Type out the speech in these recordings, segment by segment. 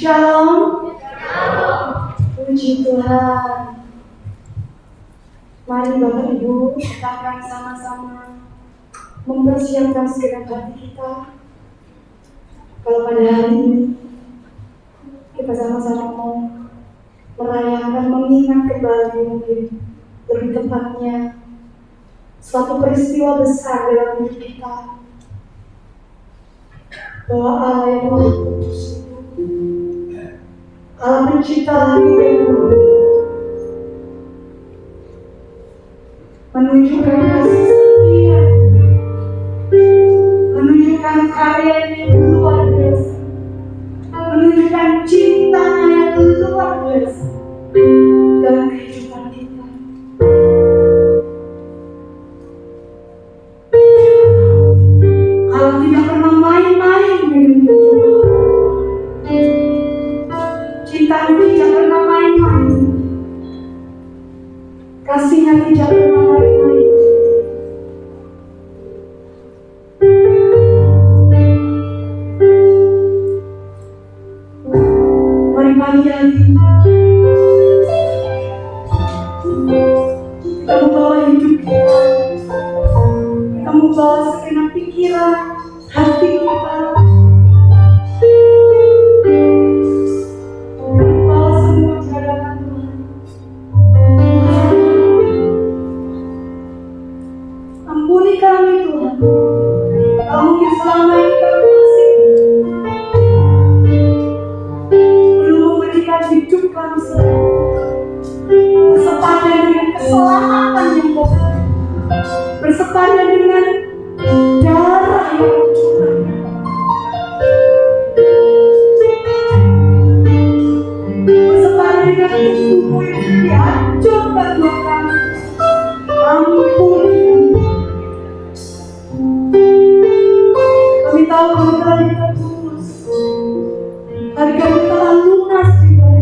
Shalom. Puji Tuhan. Mari Bapak Ibu kita akan sama-sama mempersiapkan segenap hati kita. Kalau pada hari ini kita sama-sama mau merayakan, mengingat kembali mungkin lebih tepatnya suatu peristiwa besar dalam hidup kita, bahwa Allah yang Maha Kudus, Allah pencipta langit dan bumi, menunjukkan kasih setia, menunjukkan karyanya yang luar biasa, menunjukkan cintanya yang luar biasa dalam kehidupan kita. Allah tidak pernah main-main dengan kehidupan. Cintanya tidak pernah main-main, kasihnya tidak pernah main-main. Mari pagi hari kita membawa hidup kita membawa segenap pikiran, hati kita, membawa semua hadapan Tuhan. Ampuni kami Tuhan, kalau mungkin selama ini kami masih belum memberikan hidup kami bersepadan dengan keselamatan yang Kau beri, bersepadan dengan darah yang Kau curahkan, bersepadan dengan tubuhmu yang dihancurkan buat kami. Ampuni kami tahu bahwa kita tulus, harga kita telah lunas di dalam.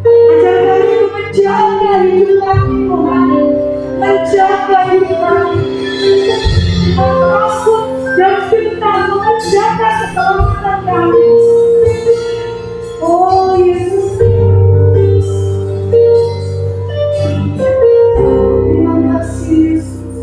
Ajar kami untuk menjaga hidup kami Tuhan, menjaga hidup kami, takut dan gentar menjaga keselamatan kami. Oh Yesus, terima kasih Yesus.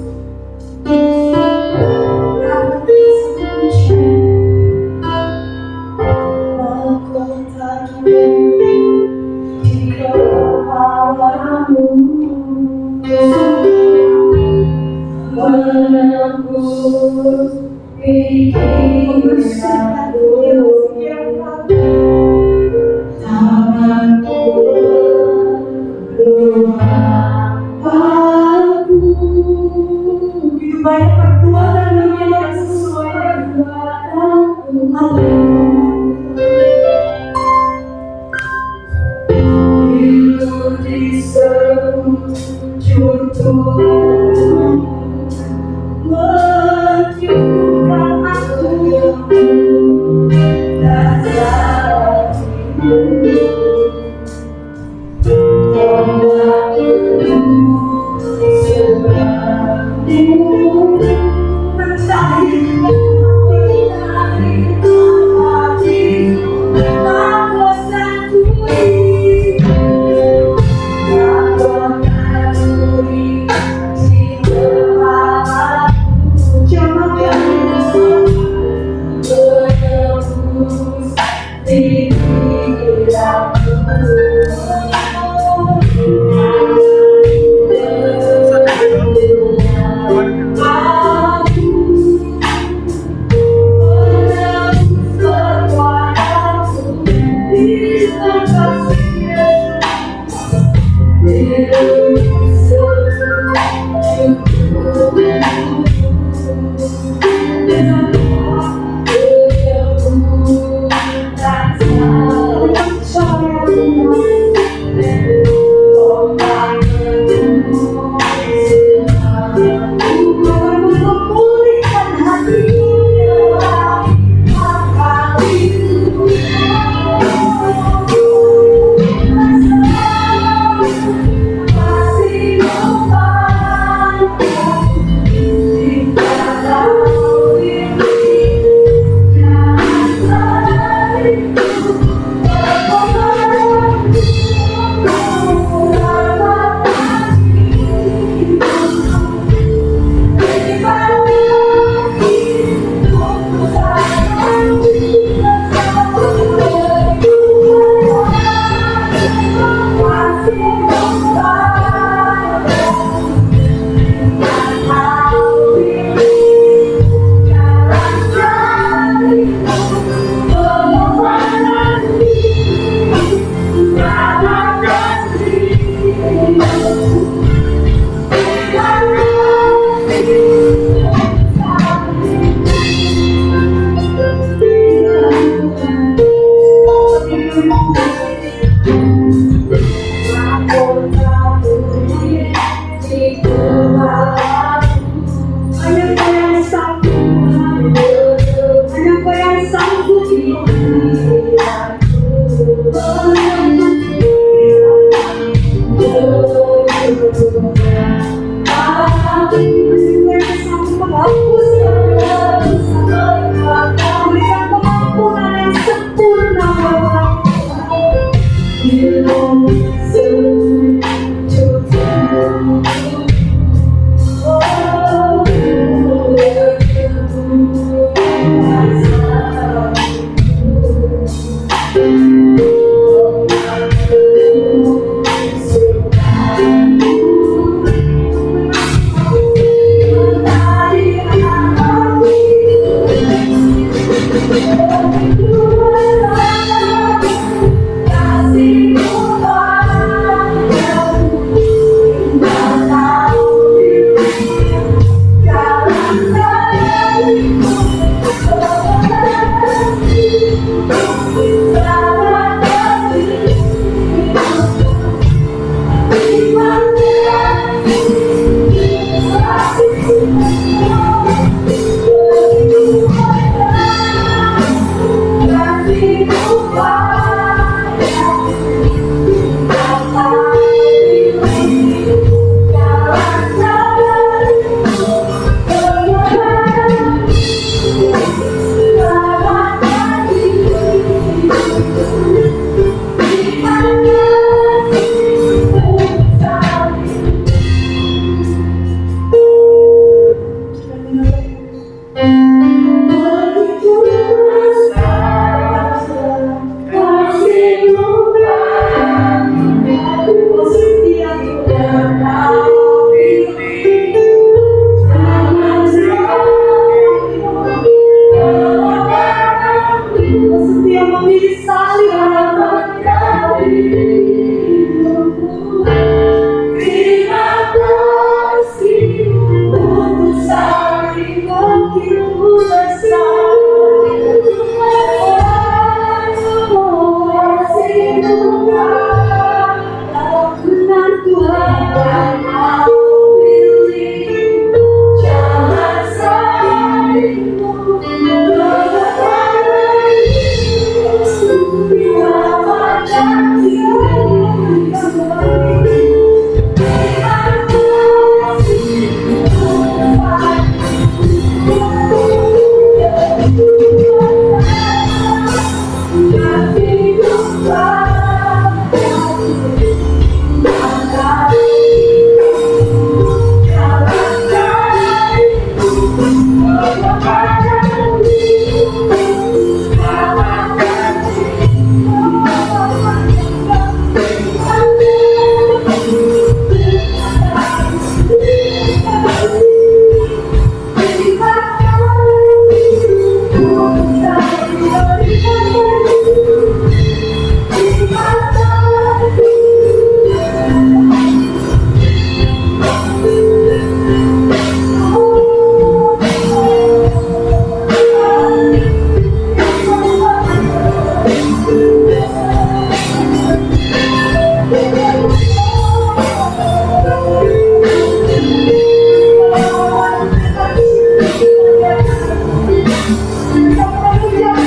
Banyak perbuatan yang tidak sesuai dengan hidup di sejujur Tuhan, menyembuhkan aku yang dasar hidup. Thank you.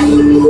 Thank you.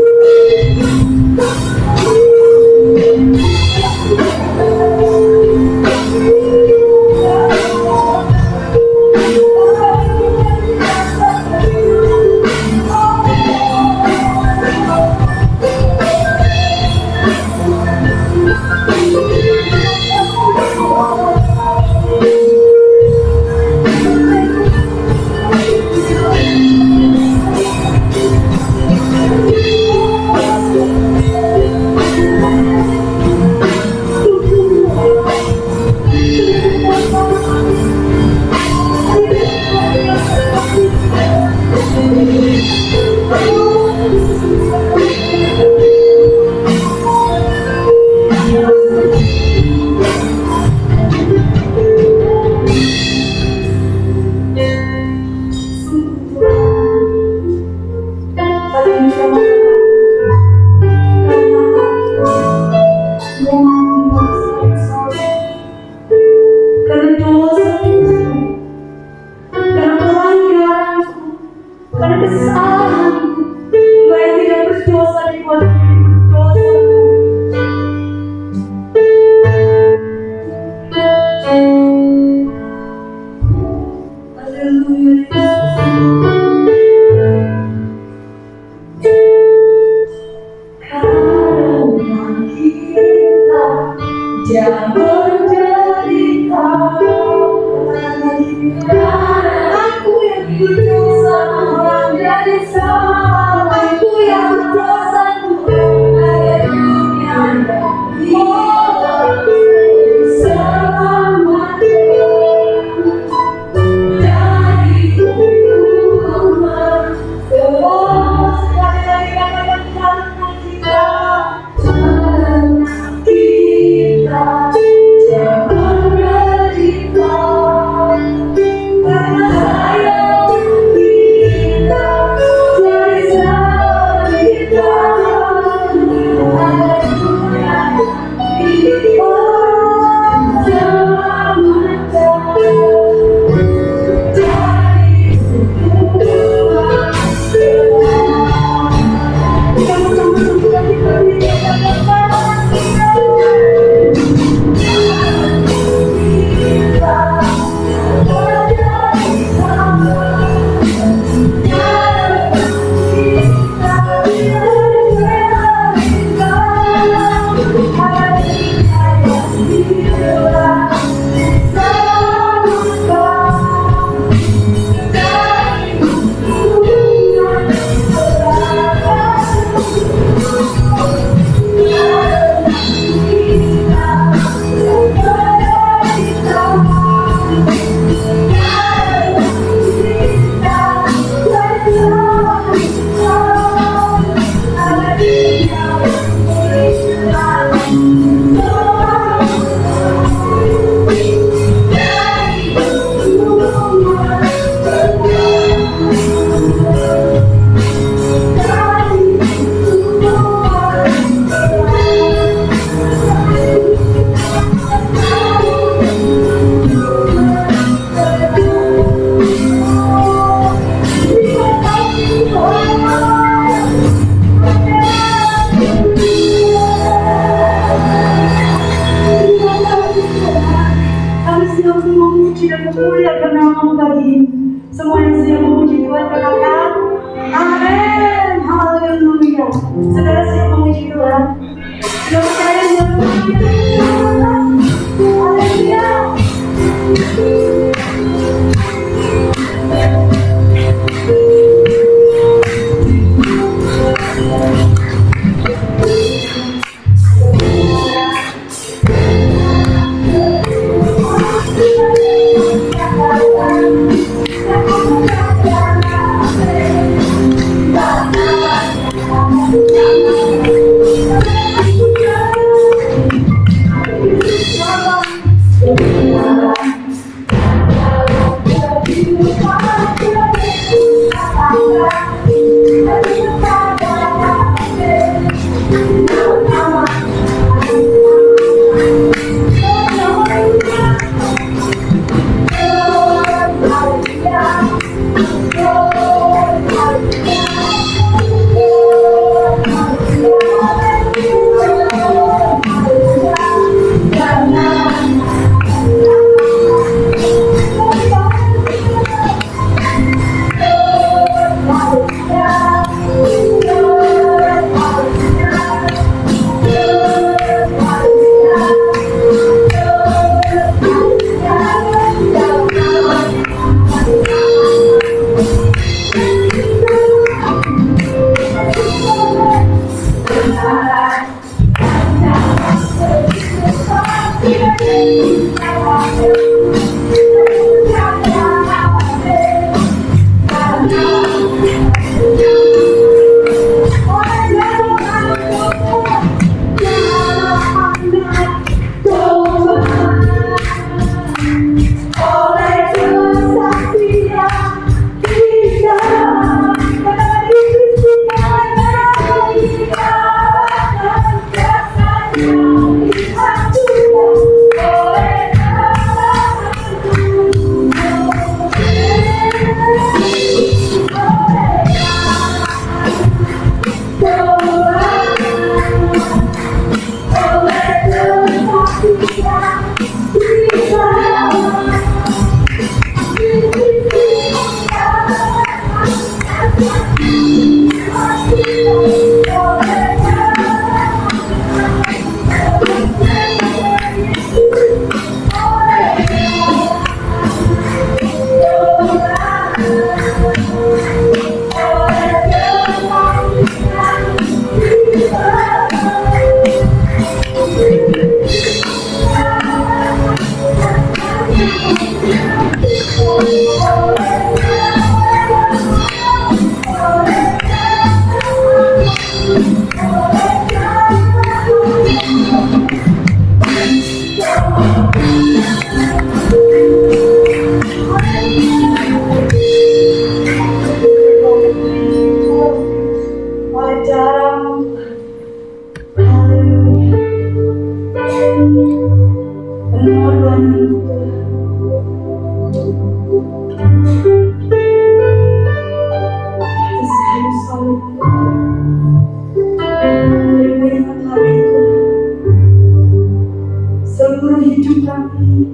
Seluruh hidup kami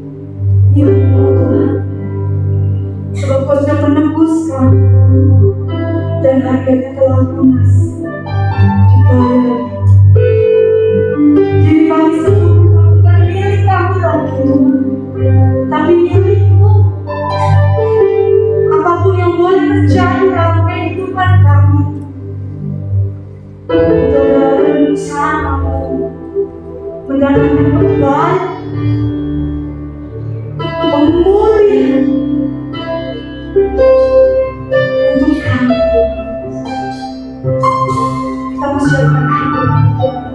milik-Mu Tuhan, sebab Kau sudah menebus kami dan harganya telah lunas dibayar. Jadi kami sesungguhnya bukan milik kami lagi Tuhan, tapi milik-Mu. Apapun yang boleh terjadi dalam kehidupan kami, itu adalah rencana-Mu mendatangkan kembali pemulihan untuk kami. Kita persiapkan hidup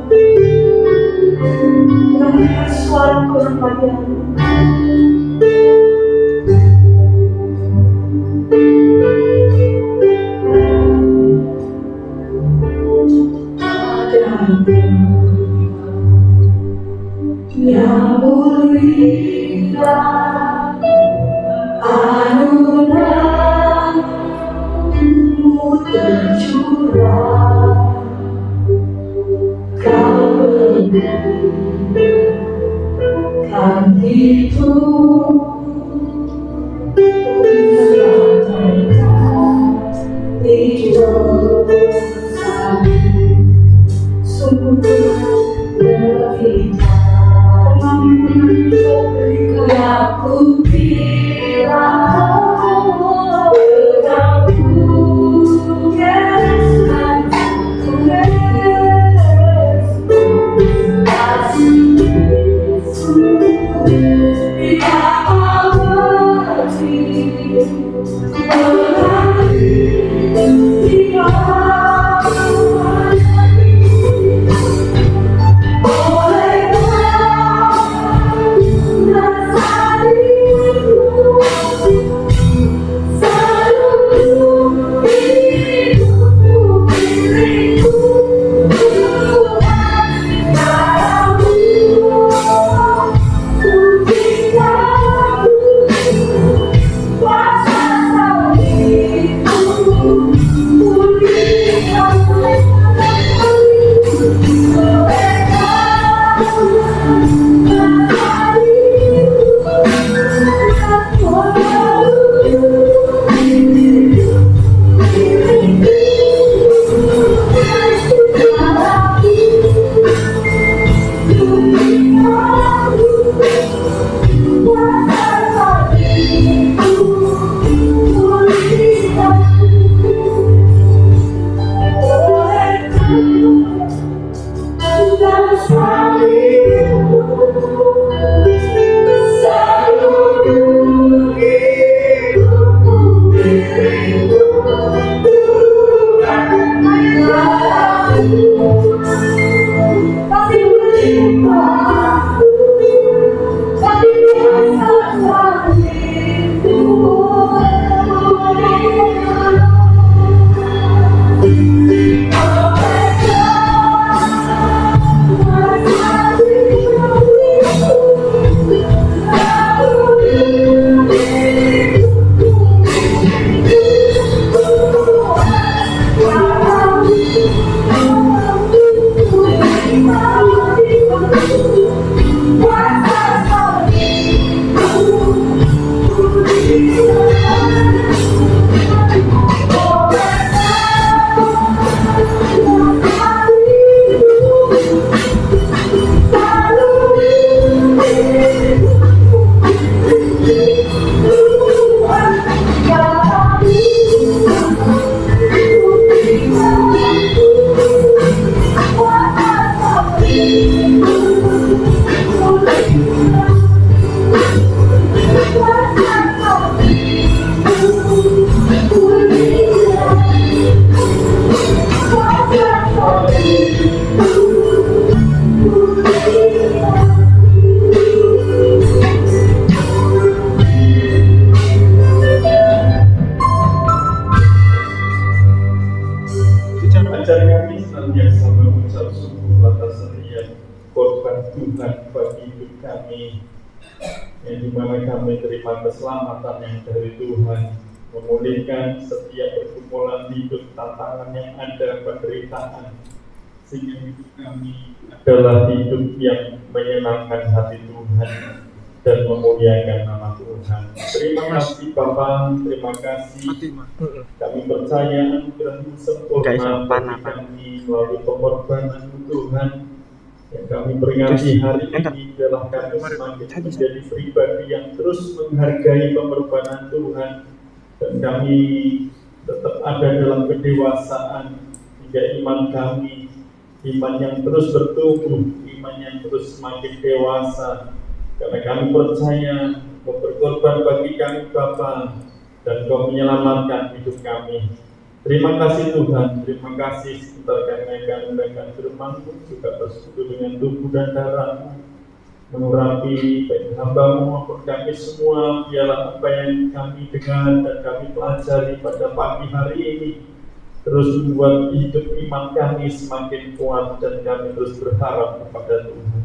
kita mendengar suara Tuhan pagi hari. Yang mulia anugerah-Mu tercurah, Kau berikan itu di dosa, sungguh lebih yang ku kira Yesus, kami senantiasa mengucap syukur atas setiap korban Tuhan bagi hidup kami, yang dimana kami terima keselamatan yang dari Tuhan, memulihkan setiap pergumulan hidup, tantangan yang ada, penderitaan, sehingga hidup kami adalah hidup yang menyenangkan hati Tuhan dan memuliakan nama Tuhan. Terima kasih Bapa, terima kasih. Kami percaya anugerah-Mu sempurna bagi kami melalui pengorbanan Tuhan. Yang kami peringati hari ini adalah kami semakin menjadi pribadi yang terus menghargai pengorbanan Tuhan, dan kami tetap ada dalam kedewasaan hingga iman kami, iman yang terus bertumbuh, iman yang terus semakin dewasa, karena kami percaya Kau berkorban bagi kami Bapa, dan Kau menyelamatkan hidup kami. Terima kasih Tuhan, terima kasih sebentar kami akan mendengarkan firman-Mu, juga bersekutu dengan tubuh dan darah-Mu, mengurapi baik hamba-Mu maupun kami semua. Biarlah apa yang kami dengar dan kami pelajari pada pagi hari ini terus membuat hidup iman kami semakin kuat, dan kami terus berharap kepada Tuhan.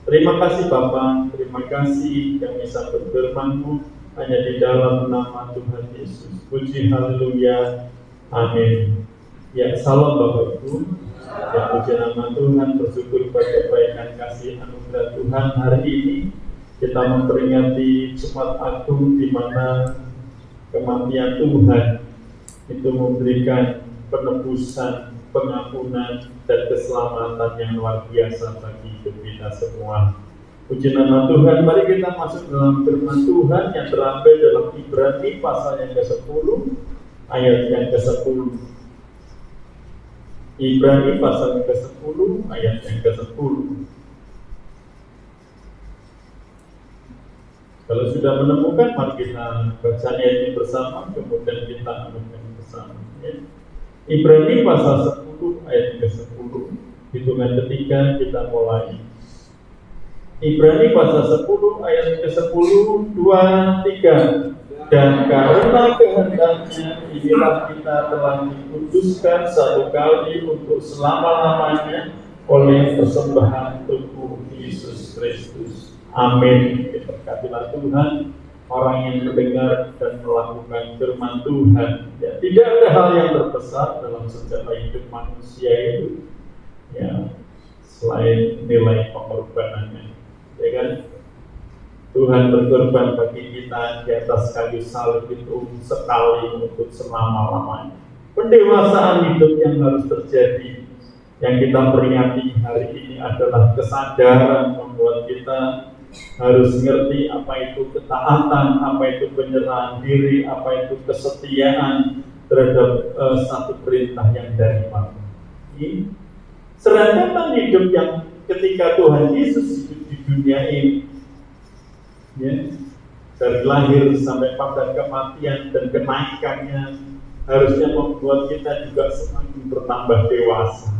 Terima kasih Bapa, terima kasih kami sambut firman-Mu hanya di dalam nama Tuhan Yesus. Puji haleluya, amin. Ya, salam Bapak Ibu, ya puji nama Tuhan, bersyukur pada kebaikan kasih anugerah Tuhan. Hari ini kita memperingati Jumat Agung, di mana kematian Tuhan itu memberikan penebusan, pengampunan, dan keselamatan yang luar biasa bagi hidup kita semua. Puji nama Tuhan. Mari kita masuk dalam firman Tuhan yang terambil dalam Ibrani pasal yang ke-10 ayat yang ke-10. Ibrani pasal yang ke-10 ayat yang ke-10. Kalau sudah menemukan, mari kita baca ayat ini bersama, kemudian kita menemukan bersama. Ya. Ibrani pasal 10 ayat ke-10, hitungan ketiga kita mulai. Ibrani pasal 10 ayat ke-10, 2, 3. Dan karena kehendaknya inilah kita telah dikuduskan satu kali untuk selama-lamanya oleh persembahan tubuh Yesus Kristus. Amin. Diberkatilah Tuhan orang yang mendengar dan melakukan firman Tuhan. Ya, tidak ada hal yang terbesar dalam sejarah hidup manusia itu, ya, selain nilai pengorbanannya, ya kan? Tuhan berkorban bagi kita di atas kayu salib itu sekali untuk selama-lamanya. Pendewasaan hidup yang harus terjadi, yang kita peringati hari ini adalah kesadaran membuat kita harus mengerti apa itu ketaatan, apa itu penyerahan diri, apa itu kesetiaan terhadap satu perintah yang dari Allah. Serangkaian hidup yang ketika Tuhan Yesus hidup di dunia ini, ya, dari lahir sampai pada kematian dan kenaikannya, harusnya membuat kita juga semakin bertambah dewasa.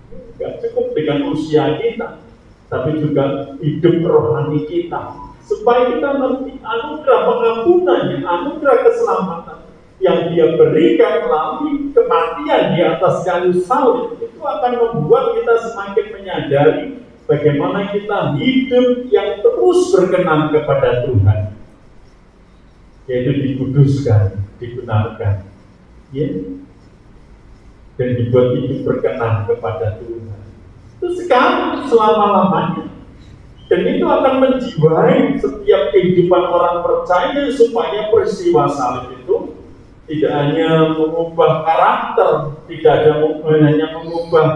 Tidak cukup dengan usia kita, tapi juga hidup rohani kita, supaya kita mengerti anugerah pengampunannya, anugerah keselamatan yang Dia berikan melalui kematian di atas kayu salib. Itu akan membuat kita semakin menyadari bagaimana kita hidup yang terus berkenan kepada Tuhan, yaitu dikuduskan, dibenarkan, ya, dan dibuat hidup berkenan kepada Tuhan. Itu sekarang selama-lamanya, dan itu akan menjiwai setiap kehidupan orang percaya, supaya peristiwa salib itu tidak hanya mengubah karakter, tidak hanya mengubah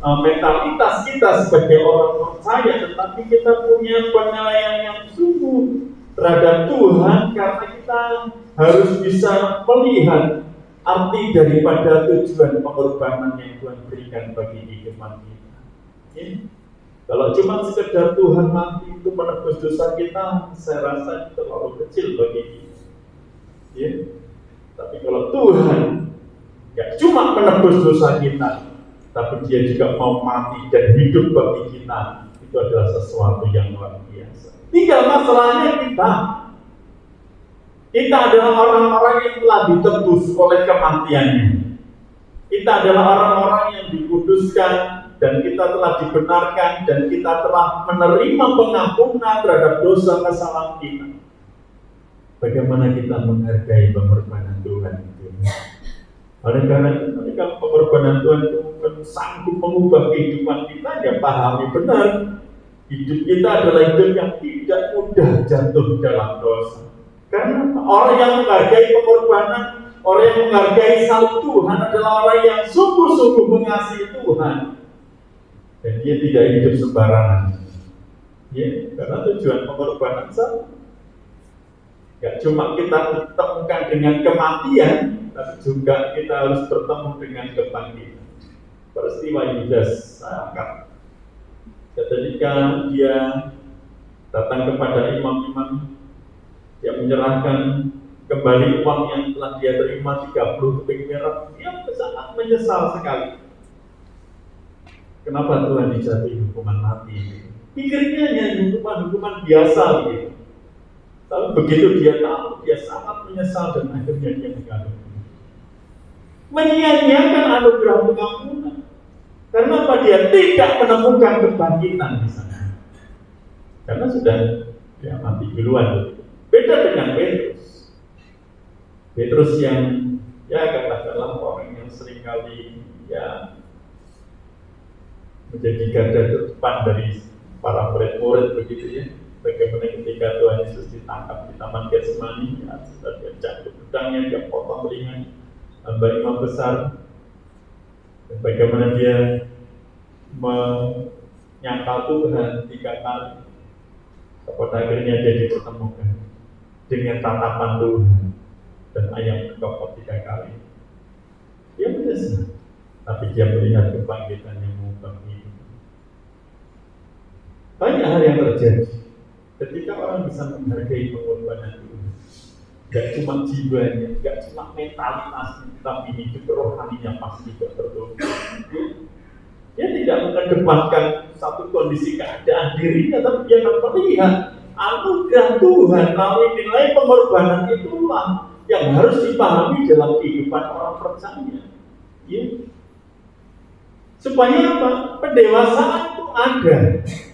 mentalitas kita sebagai orang percaya, tetapi kita punya penilaian yang sungguh terhadap Tuhan, karena kita harus bisa melihat arti daripada tujuan pengorbanan yang Tuhan berikan bagi kehidupan kita. Ya. Kalau cuma sekedar Tuhan mati itu menebus dosa kita, saya rasa terlalu kecil bagi kita. Ya. Tapi kalau Tuhan ya cuma menebus dosa kita, tapi Dia juga mau mati dan hidup bagi kita, itu adalah sesuatu yang luar biasa. Tinggal masalahnya kita adalah orang-orang yang telah ditebus oleh kematiannya. Kita adalah orang-orang yang dikuduskan, dan kita telah dibenarkan, dan kita telah menerima pengampunan terhadap dosa kesalahan kita. Bagaimana kita menghargai pengorbanan Tuhan itu? Oleh karena itu, kalau pengorbanan Tuhan itu sanggup mengubah kehidupan kita, ya pahami benar. Hidup kita adalah hidup yang tidak mudah jatuh dalam dosa. Karena orang yang menghargai pengorbanan, orang yang menghargai salib Tuhan adalah orang yang sungguh-sungguh mengasihi Tuhan. Dan dia tidak hidup sembarangan. Ya, karena tujuan pengorbanan sama. Gak cuma kita temukan dengan kematian, tapi juga kita harus bertemu dengan kebangkitan. Peristiwa Yudas Iskariot. Ketika dia datang kepada imam-imam, dia menyerahkan kembali uang yang telah dia terima 30 keping perak, dia sangat menyesal sekali. Kenapa Tuhan dijatuhi hukuman mati? Pikirnya hanya hukuman biasa gitu. Tapi begitu dia tahu, dia sangat menyesal dan akhirnya dia mengaku. Menyia-nyiakan anugerah pengampunan. Karena apa? Dia tidak menemukan kebangkitan di sana. Karena sudah dia mati duluan. Beda dengan Petrus. Petrus yang katakanlah orang yang seringkali menjadi garda terdepan dari para murid-murid begitu ya. Bagaimana ketika Tuhan Yesus ditangkap di Taman Getsemani, sudah dia cabut pedangnya, dia potong telinganya, hamba imam besar, dan bagaimana dia menyangkal Tuhan 3 kali, pada akhirnya dia dipertemukan dengan tatapan Tuhan dan ayam dikokok 3 kali. Dia menyesal, tapi dia melihat kebangkitan yang mengubah hidup. Banyak hal yang terjadi ketika orang bisa menghargai pengorbanan Tuhan. Gak cuma jiwanya, gak cuma mentalitasnya, tapi hidup rohaninya pasti juga bertumbuh. Dia tidak mengedepankan satu kondisi keadaan dirinya, tapi dia akan melihat anugerah Tuhan melalui nilai pengorbanan itulah yang harus dipahami dalam kehidupan orang percaya. Ya. Supaya apa? Pendewasaan itu ada,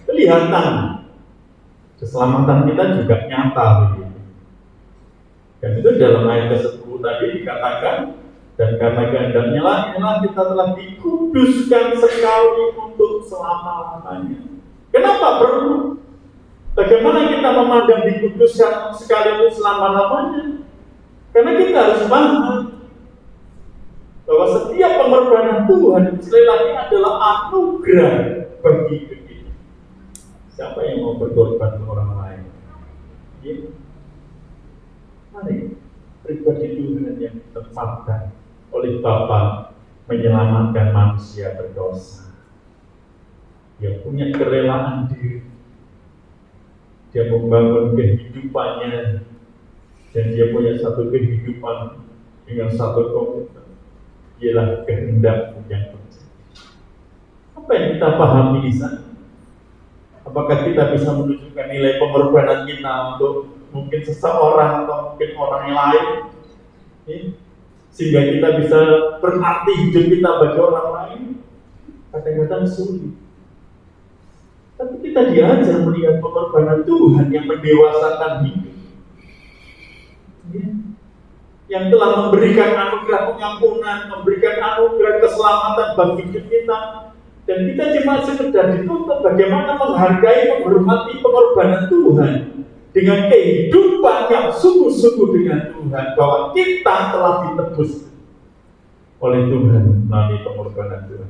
kelihatan. Keselamatan kita juga nyata begitu. Dan itu dalam ayat ke-10 tadi dikatakan, dan karena kehendaknya lah kita telah dikuduskan sekali untuk selama-lamanya. Kenapa perlu? Bagaimana kita memandang dikuduskan sekali untuk selama-lamanya? Karena kita harus paham bahwa setiap pengorbanan Tuhan sekali lagi adalah anugerah bagi kita. Siapa yang mau berkorban ke orang lain? Ya. Mari pribadi Tuhan yang ditempatkan oleh Bapa menyelamatkan manusia berdosa. Dia punya kerelaan diri. Dia membangun kehidupannya, dan dia punya satu kehidupan dengan satu komitmen. Ialah kehendak yang terjadi. Apa yang kita pahami di sana? Apakah kita bisa menunjukkan nilai pengorbanan kita untuk mungkin seseorang atau mungkin orang yang lain, ya? Sehingga kita bisa berarti hidup kita bagi orang lain? Kadang-kadang sulit. Tapi kita diajar melihat pengorbanan Tuhan yang mendewasakan hidup, ya? Yang telah memberikan anugerah pengampunan, memberikan anugerah keselamatan bagi hidup kita. Dan kita cuma sekedar dituntut bagaimana menghargai, menghormati pengorbanan Tuhan dengan kehidupan yang sungguh-sungguh dengan Tuhan, bahwa kita telah ditebus oleh Tuhan melalui pengorbanan Tuhan.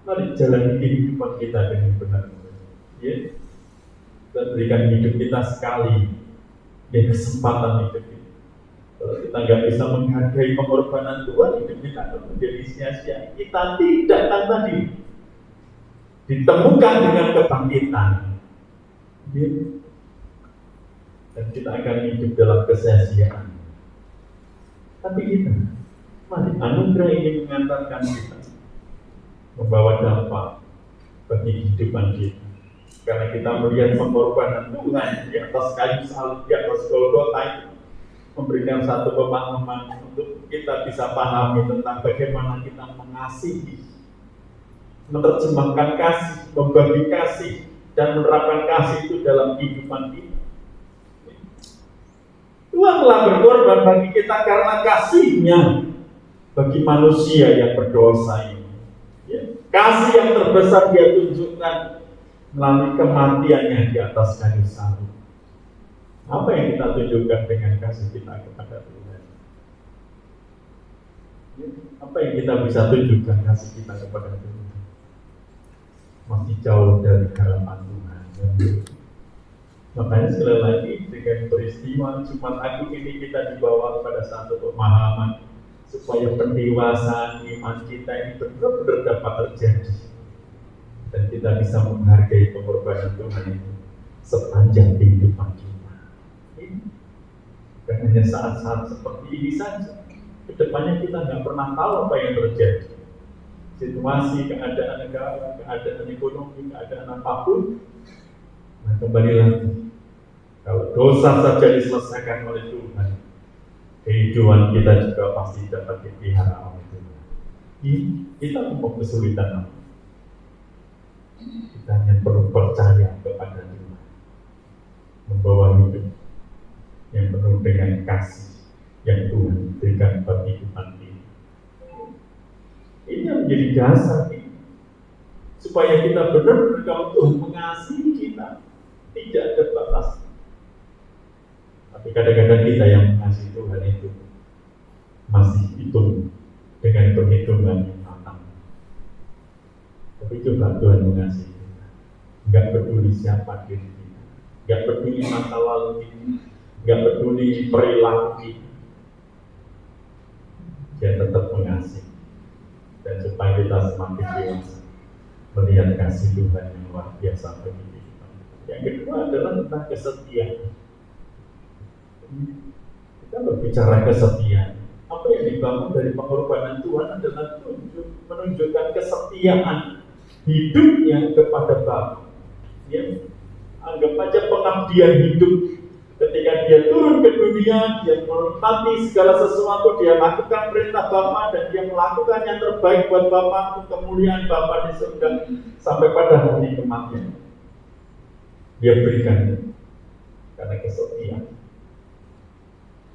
Mari jalani kehidupan kita dengan benar, ya. Dan berikan hidup kita sekali, ya, kesempatan hidup kita. Kalau kita nggak bisa menghargai pengorbanan Tuhan, hidup kita akan menjadi sia-sia. Kita tidak akan tadi ditemukan dengan kebangkitan, ya. Dan kita akan hidup dalam kesia-siaan. Tapi kita, mari anugerah ini mengantarkan kita, membawa dampak bagi kehidupan kita. Karena kita melihat pengorbanan Tuhan di atas kayu salib, di atas Golgota itu, memberikan satu pemahaman untuk kita bisa pahami tentang bagaimana kita mengasihi, menerjemahkan kasih, membagi kasih, dan menerapkan kasih itu dalam kehidupan kita. Tuhan telah berkorban bagi kita karena kasih-Nya bagi manusia yang berdosa ini. Ya. Kasih yang terbesar Dia tunjukkan melalui kematiannya di atas kayu salib. Apa yang kita tunjukkan dengan kasih kita kepada Tuhan? Ya. Apa yang kita bisa tunjukkan kasih kita kepada Tuhan? Masih jauh dari harapan Tuhan. Makanya sekali lagi dengan peristiwa Jumat Agung ini kita dibawa kepada satu pemahaman supaya pendewasaan iman kita ini benar-benar dapat terjadi dan kita bisa menghargai pengorbanan Tuhan itu sepanjang kehidupan kita. Dan hanya saat-saat seperti ini saja, kedepannya kita nggak pernah tahu apa yang terjadi. Situasi, keadaan negara, keadaan ekonomi, keadaan apapun. Nah, kembali lagi, kalau dosa saja diselesaikan oleh Tuhan, kehidupan kita juga pasti dapat dipelihara oleh Tuhan. Kita memang kesulitan apa? Kita hanya perlu percaya kepada Tuhan, membawa hidup yang penuh dengan kasih yang Tuhan berikan bagi kehidupan kita. Ini yang menjadi dasar kita, supaya kita benar-benar kalau Tuhan mengasihi kita tidak ada batas. Tapi kadang-kadang kita yang mengasihi Tuhan itu masih hitung dengan perhitungan yang matang. Tapi coba Tuhan mengasihi kita, nggak peduli siapa diri kita, nggak peduli masa lalu kita, nggak peduli perilaku kita, Dia tetap mengasihi. Dan supaya kita semakin dewasa melihat kasih Tuhan yang luar biasa bagi kita. Yang kedua adalah tentang kesetiaan. Kita berbicara kesetiaan. Apa yang dibangun dari pengorbanan Tuhan adalah menunjukkan kesetiaan hidupnya kepada Bapa. Ya, anggap aja pengabdian hidup. Ketika Dia turun ke dunia, Dia menepati segala sesuatu, Dia lakukan perintah Bapa dan Dia melakukan yang terbaik buat Bapa untuk kemuliaan Bapa di surga sampai pada hari kematian. Dia berikan karena kesetiaan.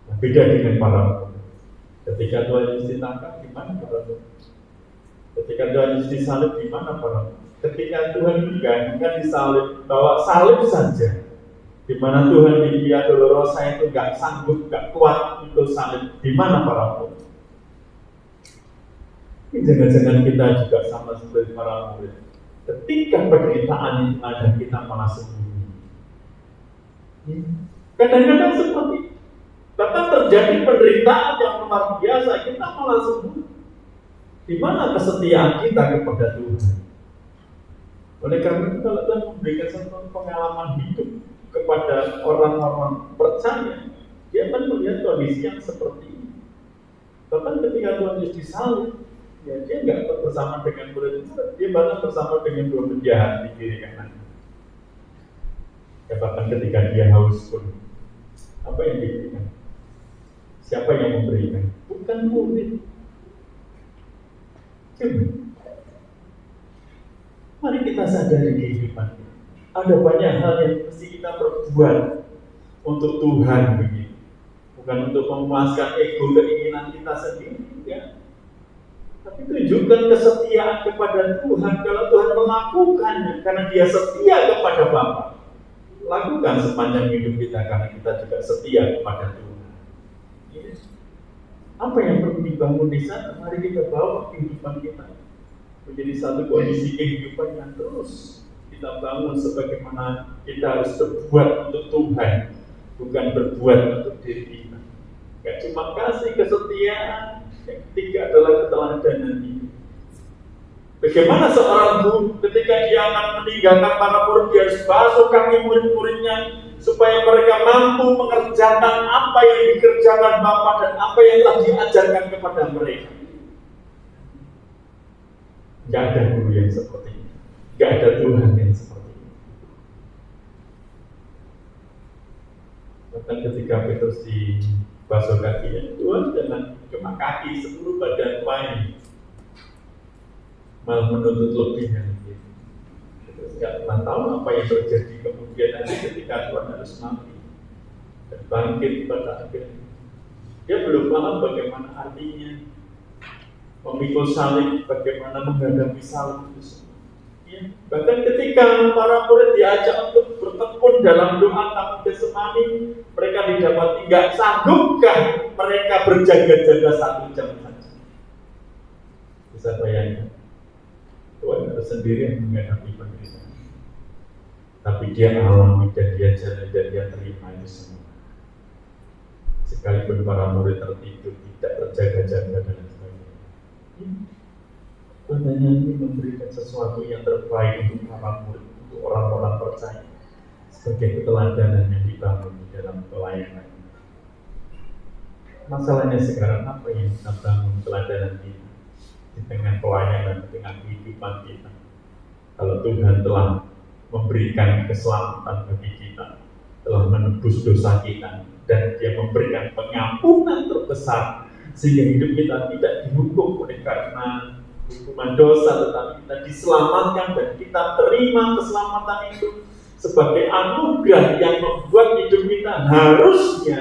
Nah, beda dengan para murid. Ketika Tuhan Yesus ditangkap, di mana para murid? Ketika Tuhan Yesus disalib, di mana para murid? Ketika Tuhan digantungkan disalib, bawa salib saja. Di mana Tuhan di Via Dolorosa itu nggak sanggup, nggak kuat untuk salib. Di mana para murid? Jangan-jangan kita juga sama seperti para murid. Ketika penderitaan itu ada, kita malah sembunyi. Kadang-kadang seperti itu. Bahkan terjadi penderitaan yang luar biasa, kita malah sembunyi. Di mana kesetiaan kita kepada Tuhan? Oleh karena itu, kalau Tuhan memberikan satu pengalaman hidup kepada orang-orang percaya, dia akan melihat kondisi yang seperti ini. Bahkan ketika Tuhan Yesus disalib, ya, dia nggak bersama dengan murid, dia bahkan bersama dengan dua penjahat di kiri kanan. Ya, bahkan ketika dia haus pun, apa yang diberikan? Siapa yang memberikan? Bukan murid. Mari kita sadari kehidupan kita. Ada banyak hal yang mesti kita perbuat untuk Tuhan begitu. Bukan untuk memuaskan ego keinginan kita sendiri, ya. Tapi tunjukkan kesetiaan kepada Tuhan. Kalau Tuhan melakukannya karena Dia setia kepada Bapa, lakukan sepanjang hidup kita karena kita juga setia kepada Tuhan. Ya. Apa yang perlu dibangun di sana? Mari kita bawa kehidupan kita menjadi satu kondisi kehidupan yang terus kita bangun sebagaimana kita harus berbuat untuk Tuhan, bukan berbuat untuk diri kita. Gak cuma kasih kesetiaan, yang ketiga adalah keteladanan ini. Bagaimana seorang guru ketika dia akan meninggalkan para murid, dia harus basuh kaki murid-muridnya supaya mereka mampu mengerjakan apa yang dikerjakan Bapa dan apa yang telah diajarkan kepada mereka. Gak ada guru yang seperti ini. Gak ada Tuhan yang seperti ini. Bahkan ketika Petrus basuh kakinya. Tuhan jangan cuma kaki, seluruh badan lain, malah menuntut lebih yang gitu. Terus nggak pernah tahu apa yang terjadi kemudian nanti ketika Tuhan harus mati dan bangkit pada akhirnya. Dia belum paham bagaimana artinya memikul salib, bagaimana menghadapi salib itu semua. Ya. Bahkan ketika para murid diajak untuk bertekun dalam doa tamu Getsemani, mereka didapati nggak sanggupkah mereka berjaga-jaga 1 jam saja. Bisa bayangkan, Tuhan harus sendiri yang menghadapi penderitaan. Tapi dia alami dan dia jalani dan dia terima itu semua. Sekalipun para murid tertidur, tidak terjaga-jaga dan sebagainya. Tuhan hanya ingin memberikan sesuatu yang terbaik untuk para murid, untuk orang-orang percaya, sebagai keteladanan yang dibangun di dalam pelayanan. Masalahnya sekarang apa yang kita bangun keteladanan kita di tengah pelayanan, di tengah kehidupan kita? Kalau Tuhan telah memberikan keselamatan bagi kita, telah menebus dosa kita, dan Dia memberikan pengampunan terbesar sehingga hidup kita tidak dihukum oleh karena hukuman dosa, tetapi kita diselamatkan dan kita terima keselamatan itu sebagai anugerah yang membuat hidup kita harusnya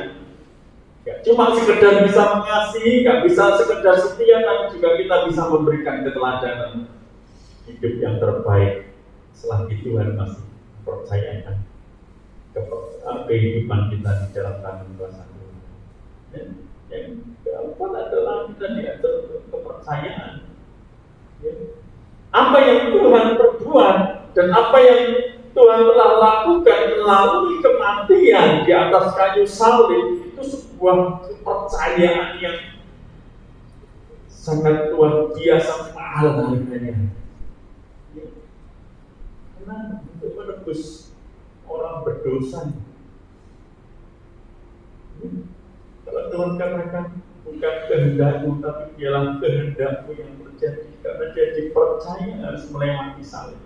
gak cuma sekedar bisa mengasihi, gak bisa sekedar setia, tapi juga kita bisa memberikan keteladanan hidup yang terbaik selagi Tuhan masih mempercayakan kehidupan kita di dalam tangan kuasa Tuhan. Yang keempat adalah kita diatur kepercayaan. Ya. Apa yang Tuhan perbuat dan apa yang Tuhan telah lakukan melalui kematian di atas kayu salib itu sebuah kepercayaan yang sangat luar biasa mahal harganya. Ya. Karena untuk menebus orang berdosa. Kalau Tuhan katakan bukan kehendakmu, tapi dialah kehendakmu yang terjadi, karena dia dipercaya harus melewati salib.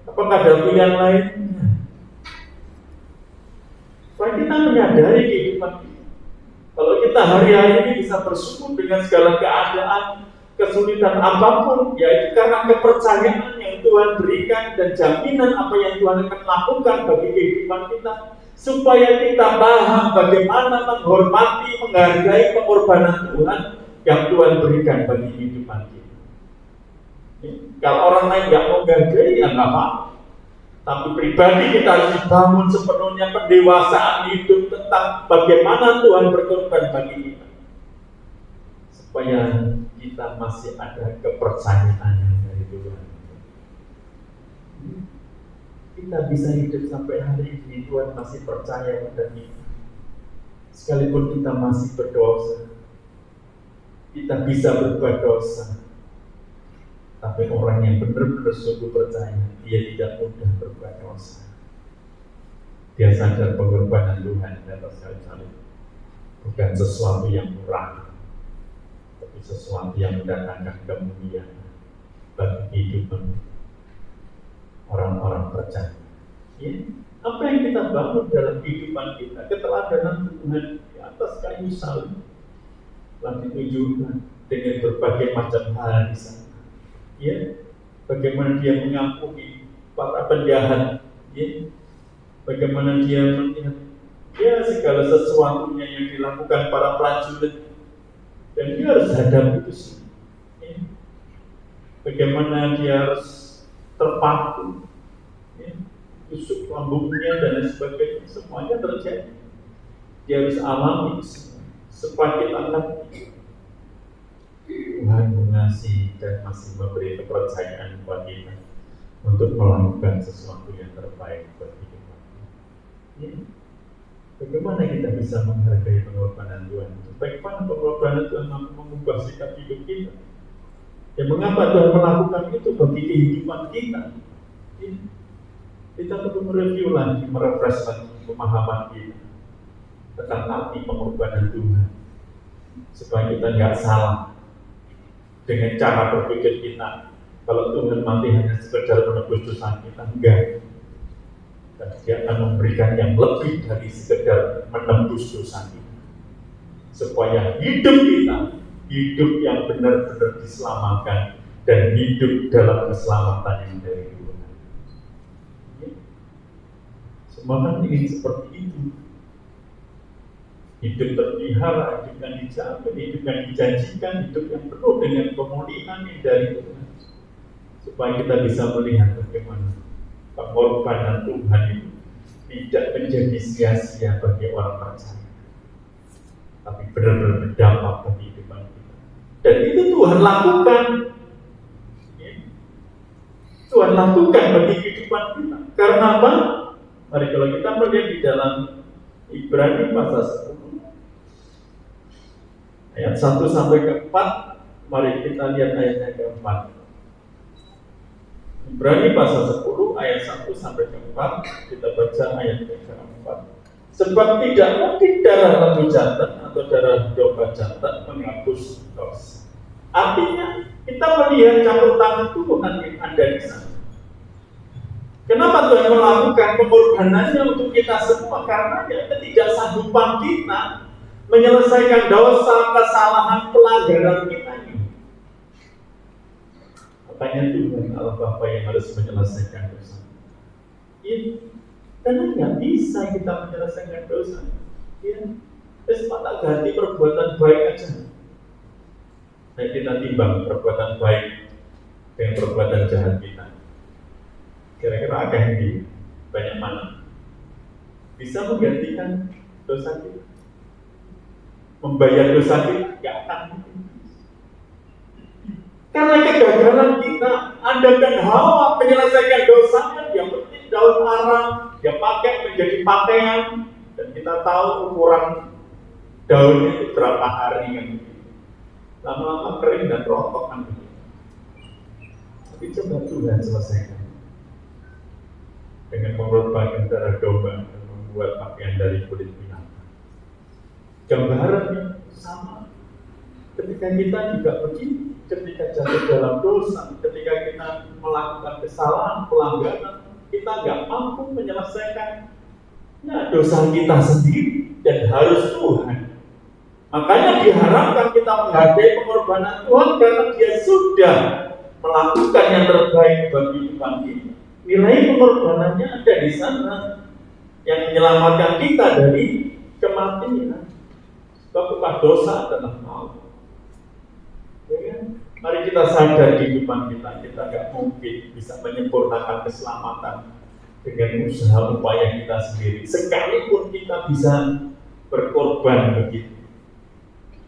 Apakah ada pilihan lainnya? Supaya kita menyadari kehidupan kita. Kalau kita hari-hari ini bisa bersyukur dengan segala keadaan, kesulitan apapun, yaitu karena kepercayaan yang Tuhan berikan dan jaminan apa yang Tuhan akan lakukan bagi kehidupan kita, supaya kita paham bagaimana menghormati, menghargai pengorbanan Tuhan yang Tuhan berikan bagi kehidupan kita. Kalau orang lain nggak mau menghargai, ya nggak apa-apa. Tapi pribadi kita harus dibangun sepenuhnya pendewasaan hidup tentang bagaimana Tuhan berkorban bagi kita, supaya kita masih ada kepercayaan dari Tuhan. Kita bisa hidup sampai hari ini, Tuhan masih percaya pada kita. Sekalipun kita masih berdosa, kita bisa berbuat dosa, tapi orang yang benar-benar sungguh percaya, dia tidak mudah berbuat dosa. Dia sadar pengorbanan Tuhan di atas kayu salib bukan sesuatu yang murah, tapi sesuatu yang mendatangkan kemuliaan bagi kehidupan orang-orang percaya. Ya, apa yang kita bangun dalam kehidupan kita, keteladanan Tuhan di atas kayu salib telah ditunjukkan dengan berbagai macam hal di sana. Ya, bagaimana dia mengampuni para penjahat, ya, bagaimana dia melihat segala sesuatunya yang dilakukan para prajurit, dan dia harus hadapi itu semua. Ya. Bagaimana dia harus terpaku, ya, tusuk lambungnya dan lain sebagainya, semuanya terjadi. Dia harus alami supaya kita ngerti Tuhan mengasihi dan masih memberi kepercayaan kepada kita untuk melakukan sesuatu yang terbaik bagi kita. Ya. Bagaimana kita bisa menghargai pengorbanan Tuhan? Bagaimana pengorbanan Tuhan mampu mengubah sikap hidup kita? Ya, mengapa Tuhan melakukan itu bagi kehidupan kita? Ya. Kita perlu mereview lagi, merefresh lagi pemahaman kita tentang arti pengorbanan Tuhan, supaya kita nggak salah dengan cara berpikir kita. Kalau Tuhan mati hanya sekedar menebus dosa kita, enggak. Dan Dia akan memberikan yang lebih dari sekedar menebus dosa kita. supaya hidup kita, hidup yang benar-benar diselamatkan dan hidup dalam keselamatan yang dari Tuhan. Semua kan ingin seperti itu. Hidup terpelihara, hidup yang dijamin, hidup yang dijanjikan, hidup yang penuh dengan pemulihan yang dari Tuhan. Supaya kita bisa melihat bagaimana pengorbanan Tuhan itu tidak menjadi sia-sia bagi orang percaya, tapi benar-benar berdampak bagi kehidupan kita. Dan itu Tuhan lakukan. Tuhan lakukan bagi kehidupan kita. Karena apa? Mari kalau kita melihat di dalam Ibrani pasal 10 ayat 1 sampai ke 4, mari kita lihat ayatnya ke-4. Ibrani pasal 10 ayat 1 sampai ke 4, kita baca ayatnya ke-4. Sebab tidak mungkin darah lembu jantan atau darah domba jantan menghapus dosa. Artinya kita melihat campur tangan Tuhan yang ada di sana. Kenapa Tuhan melakukan pengorbanannya untuk kita semua? Karena ketidaksanggupan kita menyelesaikan dosa, kesalahan, pelanggaran kita ini. Makanya Tuhan Allah Bapa yang harus menyelesaikan dosa. Karena nggak bisa kita menyelesaikan dosa. Terus mata ganti perbuatan baik aja. Nah, kita timbang perbuatan baik dengan perbuatan jahat kita. Kira-kira ada yang di banyak mana? Bisa menggantikan dosa kita? Membayar dosa kita? Gak akan. Karena kegagalan kita, Anda dan Hawa menyelesaikan dosanya, dia petik daun arang, dia pakai menjadi pakaian, dan kita tahu ukuran daunnya itu berapa hari yang lama-lama kering dan rontok kan begitu. Tapi coba Tuhan selesaikan dengan mengorbankan darah domba dan membuat pakaian dari kulit binatang. Gambarannya sama. Ketika kita juga begini, ketika jatuh dalam dosa, ketika kita melakukan kesalahan, pelanggaran, kita nggak mampu menyelesaikan dosa kita sendiri dan harus Tuhan. Makanya diharapkan kita menghargai pengorbanan Tuhan karena Dia sudah melakukan yang terbaik bagi kehidupan kita. Nilai pengorbanannya ada di sana yang menyelamatkan kita dari kematian. Sebab upah dosa adalah maut. Ya, mari kita sadar di kehidupan kita nggak mungkin bisa menyempurnakan keselamatan dengan usaha upaya kita sendiri. Sekalipun kita bisa berkorban begitu,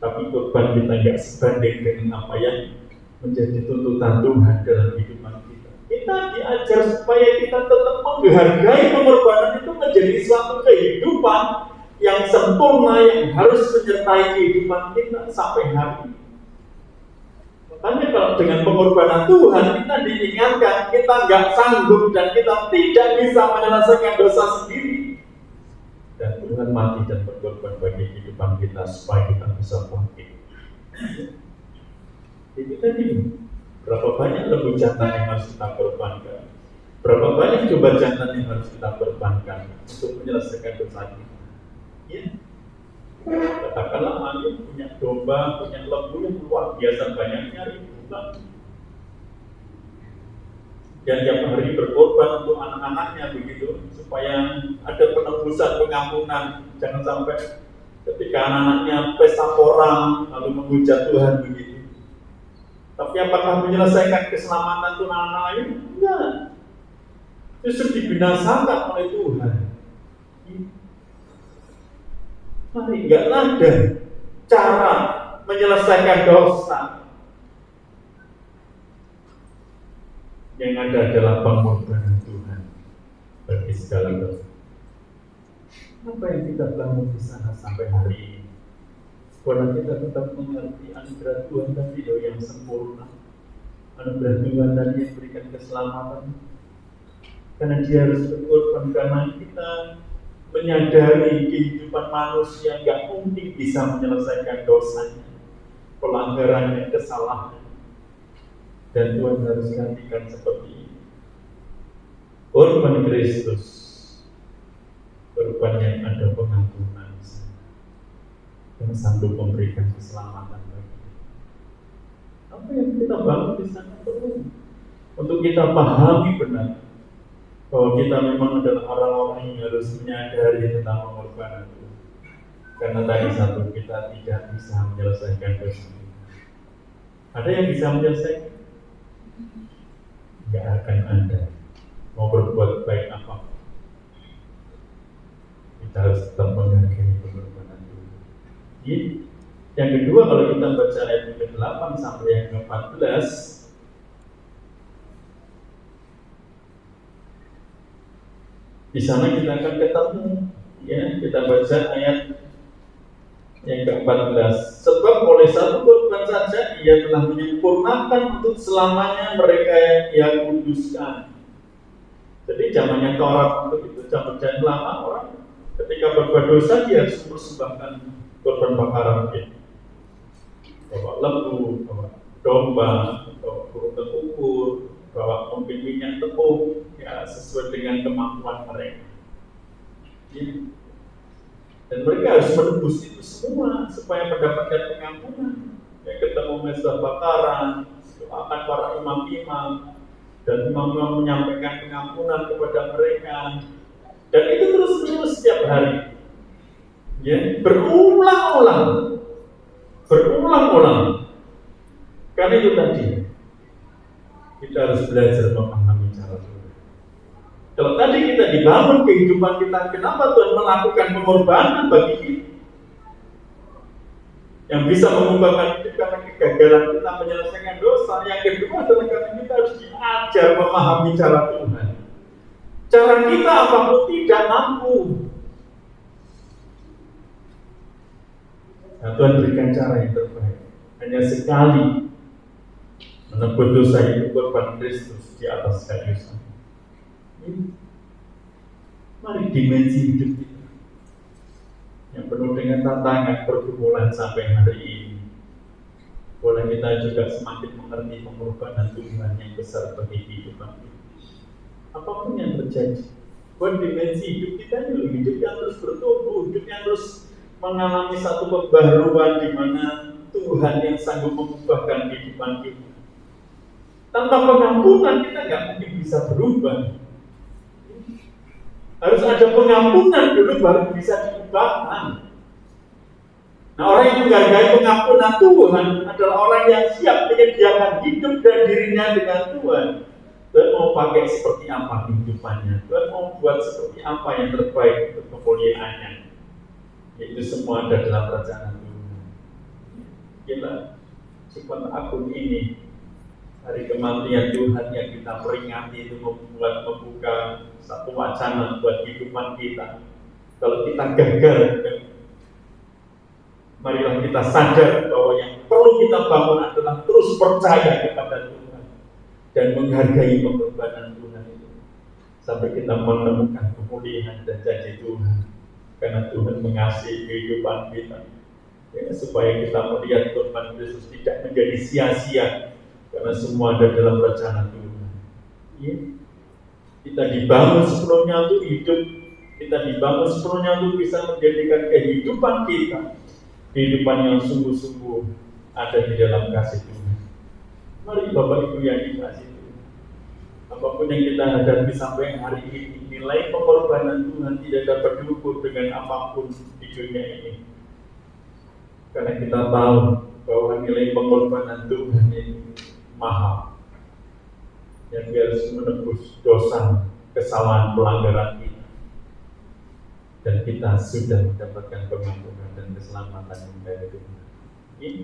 tapi korban kita nggak sebanding dengan apa yang menjadi tuntutan Tuhan dalam kehidupan kita. Kita diajar supaya kita tetap menghargai pengorbanan itu menjadi suatu kehidupan yang sempurna yang harus menyertai kehidupan kita sampai hari ini. Makanya kalau dengan pengorbanan Tuhan kita diingatkan kita nggak sanggup dan kita tidak bisa menyelesaikan dosa sendiri. Dan Tuhan mati dan berkorban bagi kehidupan kita supaya kita bisa bangkit. Jadi tadi berapa banyak lembu jantan yang harus kita korbankan, berapa banyak domba jantan yang harus kita korbankan untuk menyelesaikan dosa kita. Ya, katakanlah Malik punya domba, punya lembu yang luar biasa banyaknya ribuan. Dan tiap hari berkorban untuk anak-anaknya begitu supaya ada penebusan, pengampunan. Jangan sampai ketika anak-anaknya pesta porang lalu menghujat Tuhan begitu. Tapi apakah menyelesaikan keselamatan untuk anak-anak lain? Enggak. Justru dibinasakan oleh Tuhan. Mari enggak ada cara menyelesaikan dosa. Yang ada adalah pengorbanan Tuhan bagi segala dosa. Apa yang kita bangun di sana sampai hari ini? Karena kita tetap mengerti anugerah Tuhan tadi yang sempurna, anugerah Tuhan tadi yang berikan keselamatan. Karena Dia harus berkorban karena kita menyadari kehidupan manusia nggak mungkin bisa menyelesaikan dosanya, pelanggarannya, kesalahan. Dan Tuhan harus gantikan seperti ini. Korban Kristus, korban yang ada pengampunan. dan sanggup memberikan keselamatan bagi kita. Apa yang kita bangun di sana perlu untuk kita pahami benar bahwa kita memang adalah orang-orang yang harus menyadari tentang pengorbanan itu. Karena tadi satu, kita tidak bisa menyelesaikan dosa. Ada yang bisa menyelesaikan? Tidak akan ada. Mau berbuat baik apa? Kita harus tetap menghargai pengorbanan itu. Yang kedua, kalau kita baca ayat ke-8 sampai yang ke-14, di sana kita akan ketemu, ya, kita baca ayat yang ke-14. Sebab oleh satu korban saja ia telah menyempurnakan untuk selamanya mereka yang ia kuduskan. Jadi zamannya Taurat untuk itu, zaman lama orang ketika berbuat dosa dia harus mempersembahkan korban bakaran, ya. Bawa lembu, bawa domba, bawa burung terukur, bawa mungkin minyak tepung, ya, sesuai dengan kemampuan mereka. Ya. Dan mereka harus menebus itu semua supaya mendapatkan pengampunan. Ya, ketemu mezbah bakaran, doakan para imam-imam, dan imam-imam menyampaikan pengampunan kepada mereka. Dan itu terus-menerus setiap hari. Ya, berulang-ulang. Karena itu tadi kita harus belajar memahami cara Tuhan. Kalau tadi kita dibangun kehidupan kita, kenapa Tuhan melakukan pengorbanan bagi kita? Yang bisa mengubahkan hidup karena kegagalan kita menyelesaikan dosa. Yang kedua adalah karena kita harus diajar memahami cara Tuhan. Cara kita apapun tidak mampu. Nah, Tuhan berikan cara yang terbaik. Hanya sekali menebus dosa itu korban Kristus di atas kayu salib. Mari dimensi hidup kita yang penuh dengan tantangan pergumulan sampai hari ini, boleh kita juga semakin mengerti pengorbanan Tuhan yang besar bagi kehidupan kita. Apapun yang terjadi, buat dimensi hidup kita ini, hidup yang terus bertumbuh, hidup yang terus mengalami satu pembaruan di mana Tuhan yang sanggup mengubahkan kehidupan kita. Tanpa pengampunan kita nggak mungkin bisa berubah. Harus ada pengampunan dulu baru bisa diubahkan. Nah, orang yang menghargai pengampunan Tuhan adalah orang yang siap menyediakan hidup dan dirinya dengan Tuhan. Tuhan mau pakai seperti apa kehidupannya, Tuhan mau buat seperti apa yang terbaik untuk kemuliaannya. Itu semua ada dalam rencana Tuhan. Kita cepat akun ini, hari kematian Tuhan yang kita peringati itu membuka satu wacana buat kehidupan kita. Kalau kita gagal, marilah kita sadar bahwa yang perlu kita bangun adalah terus percaya kepada Tuhan dan menghargai pengorbanan Tuhan itu sampai kita menemukan kemuliaan dan janji Tuhan. Karena Tuhan mengasihi kehidupan kita, ya, supaya kita melihat korban Kristus tidak menjadi sia-sia, karena semua ada dalam rencana Tuhan. Ya. Kita dibangun sepenuhnya untuk hidup, kita dibangun sepenuhnya untuk bisa menjadikan kehidupan kita kehidupan yang sungguh-sungguh ada di dalam kasih Tuhan. Mari Bapak Ibu yang dikasihi Tuhan, apapun yang kita hadapi sampai hari ini, nilai pengorbanan Tuhan tidak dapat diukur dengan apapun di dunia ini. Karena kita tahu bahwa nilai pengorbanan Tuhan ini mahal, yang harus menebus dosa, kesalahan, pelanggaran kita. Dan kita sudah mendapatkan pengampunan dan keselamatan yang dari Tuhan. Ini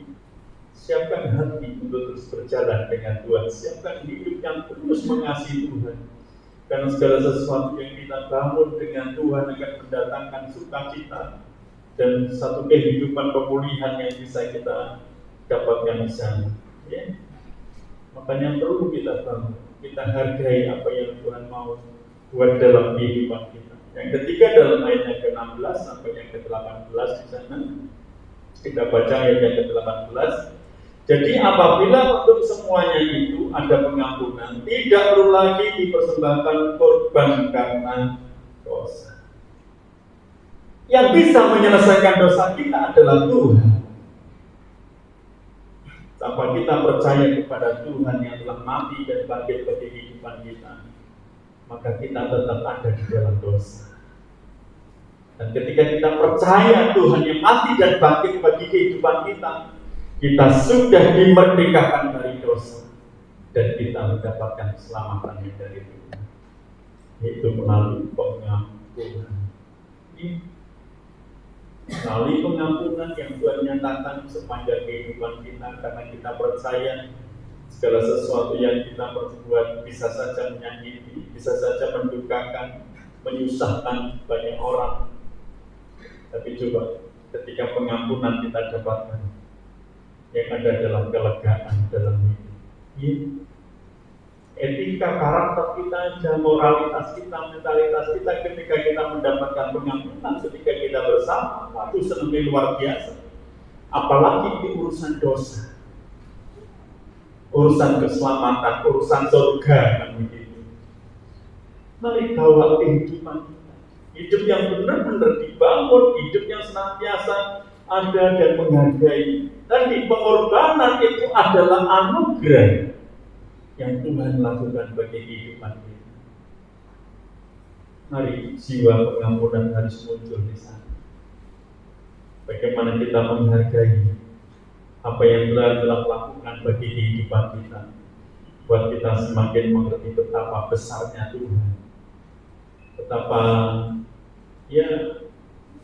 siapkan hati untuk terus berjalan dengan Tuhan. Siapkan hidup yang terus mengasihi Tuhan. Karena segala sesuatu yang kita bangun dengan Tuhan akan mendatangkan sukacita dan satu kehidupan pemulihan yang bisa kita dapatkan di sana. Ya. Makanya perlu kita bangun, kita hargai apa yang Tuhan mau buat dalam kehidupan kita. Yang ketiga dalam ayat yang ke-16 sampai yang ke-18 di sana, kita baca ayat yang ke-18. Jadi apabila untuk semuanya itu ada pengampunan, tidak perlu lagi dipersembahkan korban karena dosa. Yang bisa menyelesaikan dosa kita adalah Tuhan. Tanpa kita percaya kepada Tuhan yang telah mati dan bangkit bagi kehidupan kita, maka kita tetap ada di dalam dosa. Dan ketika kita percaya Tuhan yang mati dan bangkit bagi kehidupan kita sudah dimerdekakan dari dosa. Dan kita mendapatkan keselamatan yang dari Tuhan. Yaitu melalui pengampunan. Melalui pengampunan yang Tuhan nyatakan sepanjang kehidupan kita, karena kita percaya segala sesuatu yang kita perbuat bisa saja menyakiti, bisa saja mendukakan, menyusahkan banyak orang. Tapi coba ketika pengampunan kita dapatkan, yang ada dalam kelegaan dalam hidup, etika, karakter kita, moralitas kita, mentalitas kita, ketika kita mendapatkan pengampunan, ketika kita bersama, itu senangnya luar biasa. Apalagi di urusan dosa, urusan keselamatan, urusan surga, kan begitu. Mari bawa kehidupan kita, hidup yang benar-benar dibangun, hidup yang senantiasa ada dan menghargai. Dan di pengorbanan itu adalah anugerah yang Tuhan lakukan bagi kehidupan kita. Mari jiwa pengampunan harus muncul di sana. Bagaimana kita menghargai apa yang Tuhan telah lakukan bagi kehidupan kita, buat kita semakin mengerti betapa besarnya Tuhan, betapa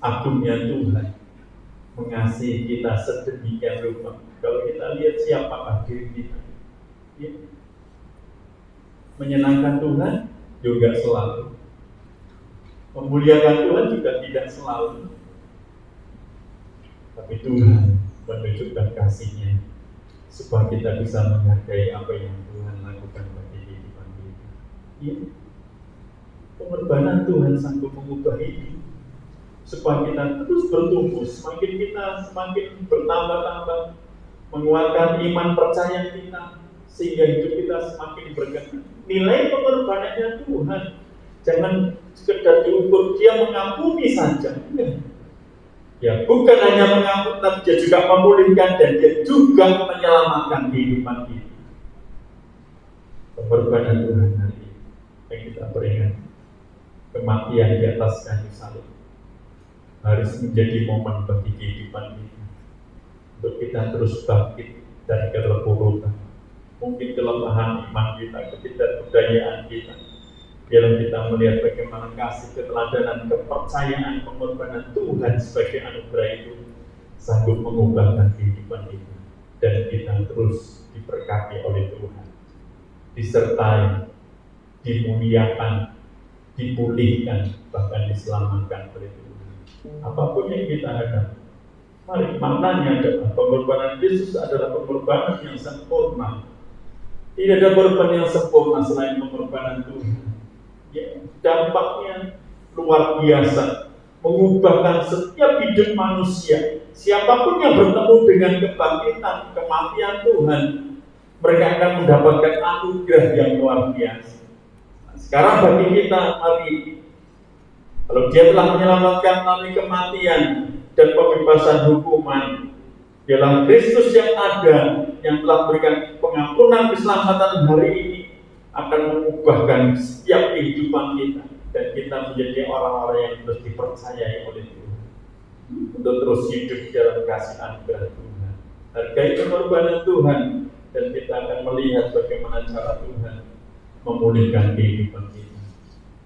agungnya Tuhan mengasihi kita sedemikian rupa. Kalau kita lihat siapakah diri kita, menyenangkan Tuhan juga selalu, memuliakan Tuhan juga tidak selalu. Tapi Tuhan menunjukkan kasih-Nya supaya kita bisa menghargai apa yang Tuhan lakukan bagi kehidupan kita. Pengorbanan Tuhan sanggup mengubah hidup supaya kita terus bertumbuh, semakin bertambah-tambah, menguatkan iman percaya kita, sehingga hidup kita semakin berkenan. Nilai pengorbanannya Tuhan jangan sekedar diukur dia mengampuni saja. Ya, bukan hanya mengampuni, tapi dia juga memulihkan dan dia juga menyelamatkan kehidupan kita. Pengorbanan Tuhan hari ini yang kita berikan, kematian di atas kayu salib harus menjadi momen bagi kehidupan kita, untuk kita terus bangkit dari keterpurukan. Mungkin kelemahan iman kita, ketidakberdayaan kita, biarlah kita melihat bagaimana kasih, keteladanan, kepercayaan, pengorbanan Tuhan sebagai anugerah itu sanggup mengubahkan kehidupan kita, dan kita terus diberkati oleh Tuhan, disertai, dimuliakan, dipulihkan, bahkan diselamatkan oleh Tuhan. Apapun yang kita hadapi, mari maknanya adalah pengorbanan Yesus adalah pengorbanan yang sempurna. Tidak ada korban yang sempurna selain pengorbanan Tuhan. Dampaknya luar biasa, mengubahkan setiap hidup manusia. Siapapun yang bertemu dengan kebangkitan, kematian Tuhan, mereka akan mendapatkan anugerah yang luar biasa. Sekarang bagi kita, mari, kalau dia telah menyelamatkan melalui kematian dan pembebasan hukuman, dalam Kristus yang ada, yang telah memberikan pengampunan keselamatan hari ini, akan mengubahkan setiap kehidupan kita, dan kita menjadi orang-orang yang terus dipercayai oleh Tuhan untuk terus hidup dalam kasih anugerah Tuhan. Hargai pengorbanan Tuhan, dan kita akan melihat bagaimana cara Tuhan memulihkan kehidupan kita.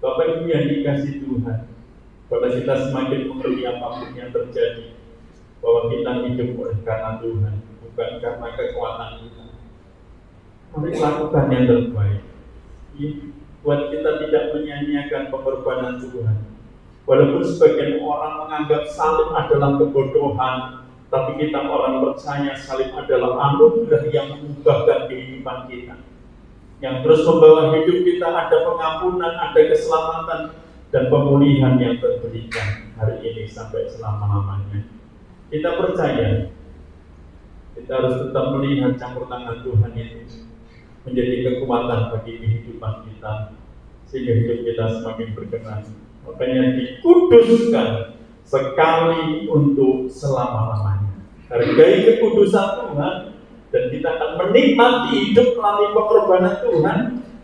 Bapak Ibu yang dikasihi Tuhan, pada kita semakin mengerti apapun yang terjadi, bahwa kita hidup oleh karena Tuhan, bukan karena kekuatan kita. Mari lakukan yang terbaik. Buat kita tidak menyanyiakan pengorbanan Tuhan. Walaupun sebagian orang menganggap salib adalah kebodohan, tapi kita orang percaya salib adalah anugerah yang mengubahkan kehidupan kita, yang terus membawa hidup kita ada pengampunan, ada keselamatan, dan pemulihan yang terberikan hari ini sampai selama-lamanya. Kita percaya, kita harus tetap melihat campur tangan Tuhan itu menjadi kekuatan bagi kehidupan kita, sehingga hidup kita semakin berkenan. Makanya dikuduskan sekali untuk selama-lamanya. Hargai kekudusan Tuhan, dan kita akan menikmati hidup melalui pengorbanan Tuhan,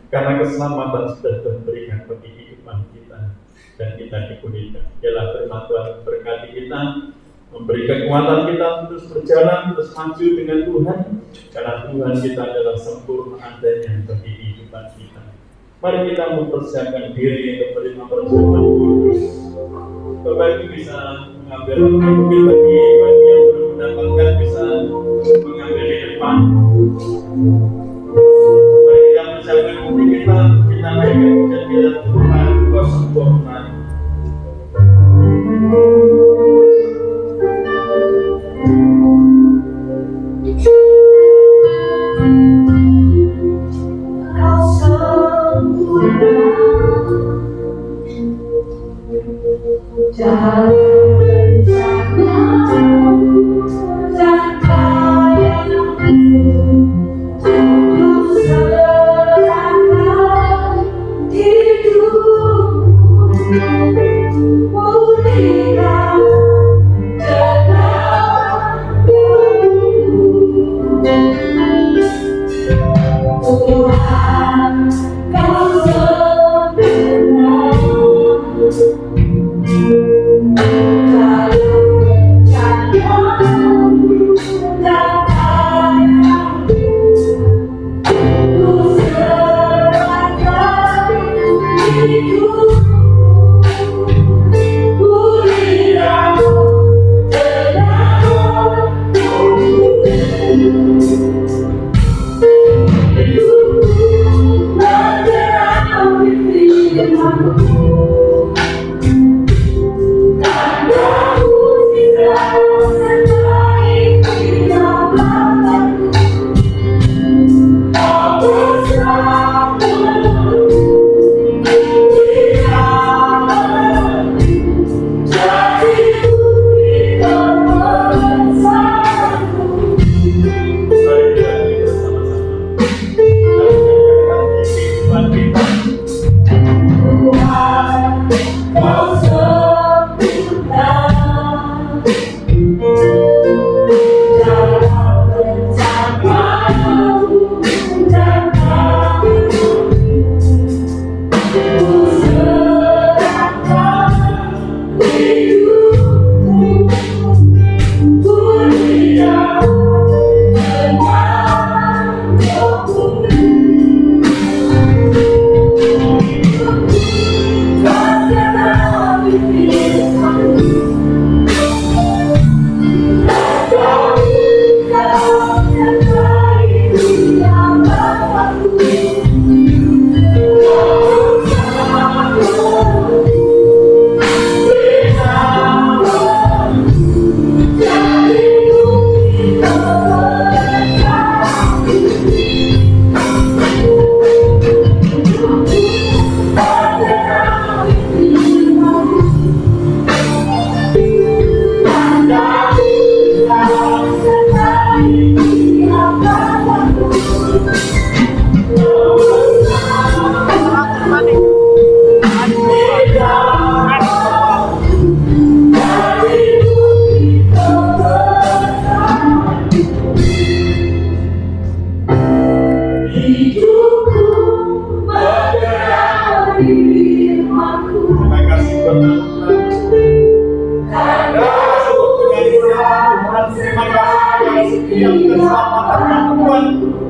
karena keselamatan sudah diberikan bagi kehidupan kita, dan kita dipulihkan. Biarlah firman Tuhan berkati kita, memberi kekuatan kita terus berjalan, terus maju dengan Tuhan, karena Tuhan kita adalah sempurna adanya bagi kehidupan kita. Mari kita mempersiapkan diri untuk menerima perjamuan kudus. Bapak Ibu bisa mengambil, mungkin bagi yang belum mendapatkan bisa mengambil di depan. Mari kita persiapkan hati kita naikkan dan kita Tuhan kau sempurna. Jalan bersamamu dan padamu, ku serahkan hidupku, pulihkan tenagaku. Tuhan, kau sempurna.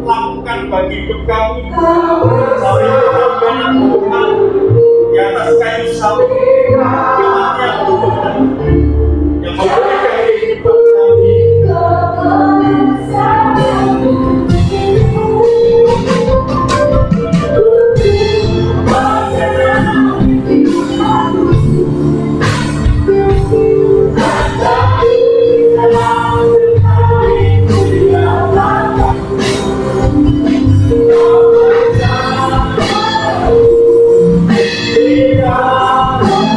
Lakukan bagi hidup kami, sampai pengorbanan Tuhan di atas kayu salib, kematian Tuhan yang memberikan kehidupan kami. Yeah.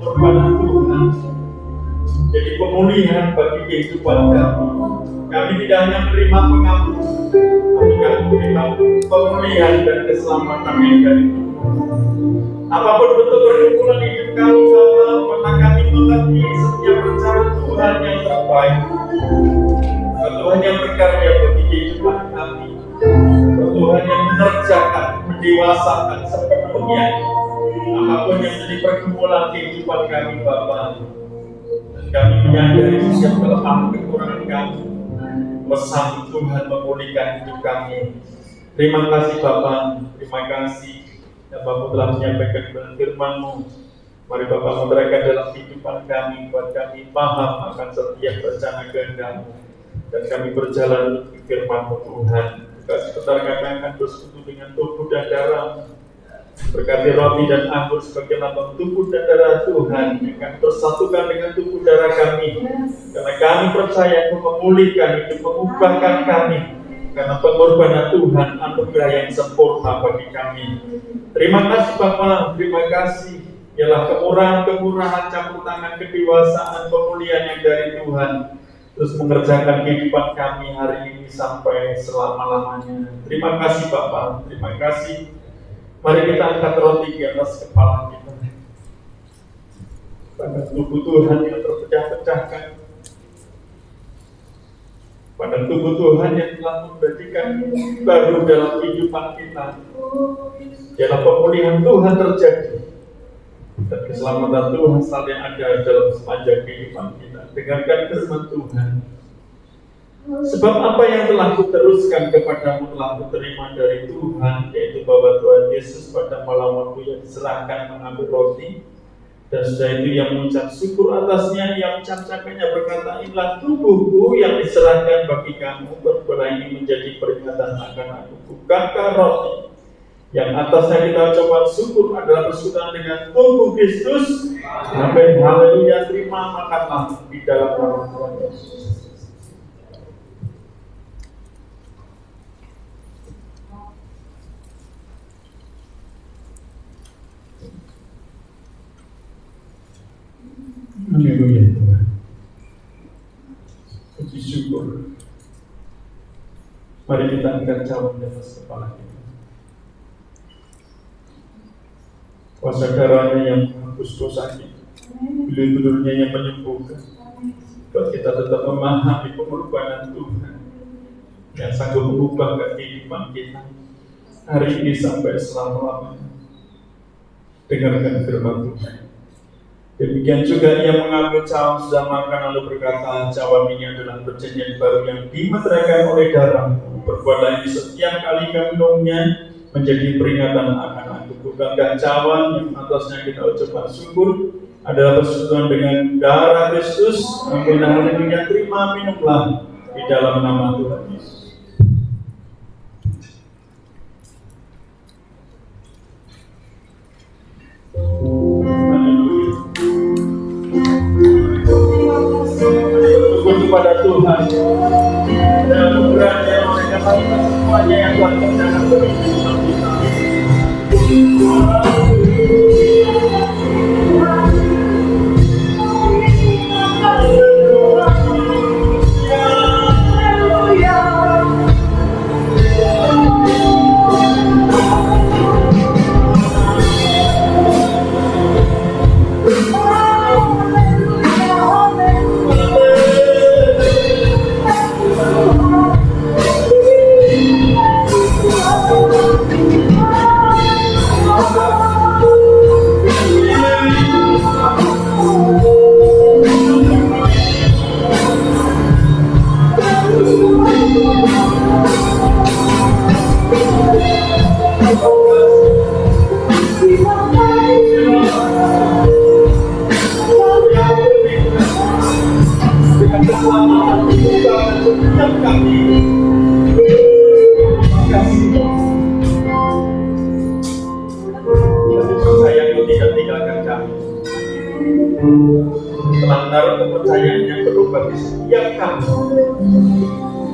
pengorbanan Tuhan jadi pemulihan bagi kehidupan kami. Kami tidak hanya menerima pengampunan, tapi kami menerima pemulihan dan keselamatan yang dari Tuhan. Apapun bentuk pergumulan hidup kami, Bapa, karena kami mengerti setiap rencana Tuhan yang terbaik. Tuhan yang berkarya bagi kehidupan kami. Tuhan yang mengerjakan, mendewasakan sepenuhnya apapun yang menjadi pergumulan kehidupan kami, Bapa. Dan kami menyadari setiap kelemahan kekurangan kami. Bersama Tuhan memulihkan hidup kami. Terima kasih Bapa, terima kasih dan Bapa telah menyampaikan firman-Mu. Mari Bapa menerangkan dalam kehidupan kami, buat kami paham akan setiap rencana kehendak-Mu dan kami berjalan di firman-Mu Tuhan. Kasih katakan bersekutu dengan tubuh dan darah. Berkati roti dan anggur sebagai lambang tubuh dan darah Tuhan yang akan bersatukan dengan tubuh darah kami. Karena kami percaya untuk memulihkan hidup, mengubahkan kami. Karena pengorbanan Tuhan anugerah yang sempurna bagi kami. Terima kasih Bapa, terima kasih. Ialah kemurahan, campur tangan, kedewasaan, pemulihan yang dari Tuhan. Terus mengerjakan kehidupan kami hari ini sampai selama-lamanya. Terima kasih Bapa, terima kasih. Mari kita angkat roti di atas kepala kita. Pada tubuh Tuhan yang terpecah-pecahkan. Pada tubuh Tuhan yang telah memberikan baru dalam kehidupan kita. Ialah pemulihan Tuhan terjadi. Dan keselamatan Tuhan selalu yang ada dalam sepanjang kehidupan kita. Dengarkan firman Tuhan. Sebab apa yang telah kuteruskan kepadamu telah kuterima dari Tuhan, yaitu bahwa Tuhan Yesus pada malam waktu yang diserahkan mengambil roti, dan setelah itu ia mengucap syukur atasnya, ia mencapcapkannya berkata, inilah tubuhku yang diserahkan bagi kamu, berbuatlah ini menjadi peringatan akan aku. Bukankah roti yang atasnya kita ucapkan syukur adalah persekutuan dengan tubuh Kristus? Amin. Haleluya. Terima makanlah di dalam nama Tuhan Yesus. Haleluya Tuhan. Puji syukur. Mari kita angkat cawan di atas kepala kita. Kuasa darahnya yang menghapus dosa kita, beliau-beliaunya yang menyembuhkan. Buat kita tetap memahami pengorbanan Tuhan yang sanggup mengubah kehidupan kita hari ini sampai selama-lamanya. Dengarkan firman Tuhan. Demikian juga ia mengambil cawan sudah makan lalu berkata, cawan ini adalah perjanjian baru yang dimeteraikan oleh darahku. Perbuatlah ini setiap kali kamu minumnya menjadi peringatan akan aku. Bukankah cawan yang atasnya kita ucapkan syukur adalah persekutuan dengan darah Kristus? Amin. Haleluya. Terima, minumlah di dalam nama Tuhan Yesus. Kepada Tuhan dan anugerahnya mereka melakukan semuanya yang Tuhan kerjakan bagi kehidupan kita. Telah menaruh kepercayaan yang penuh bagi setiap kami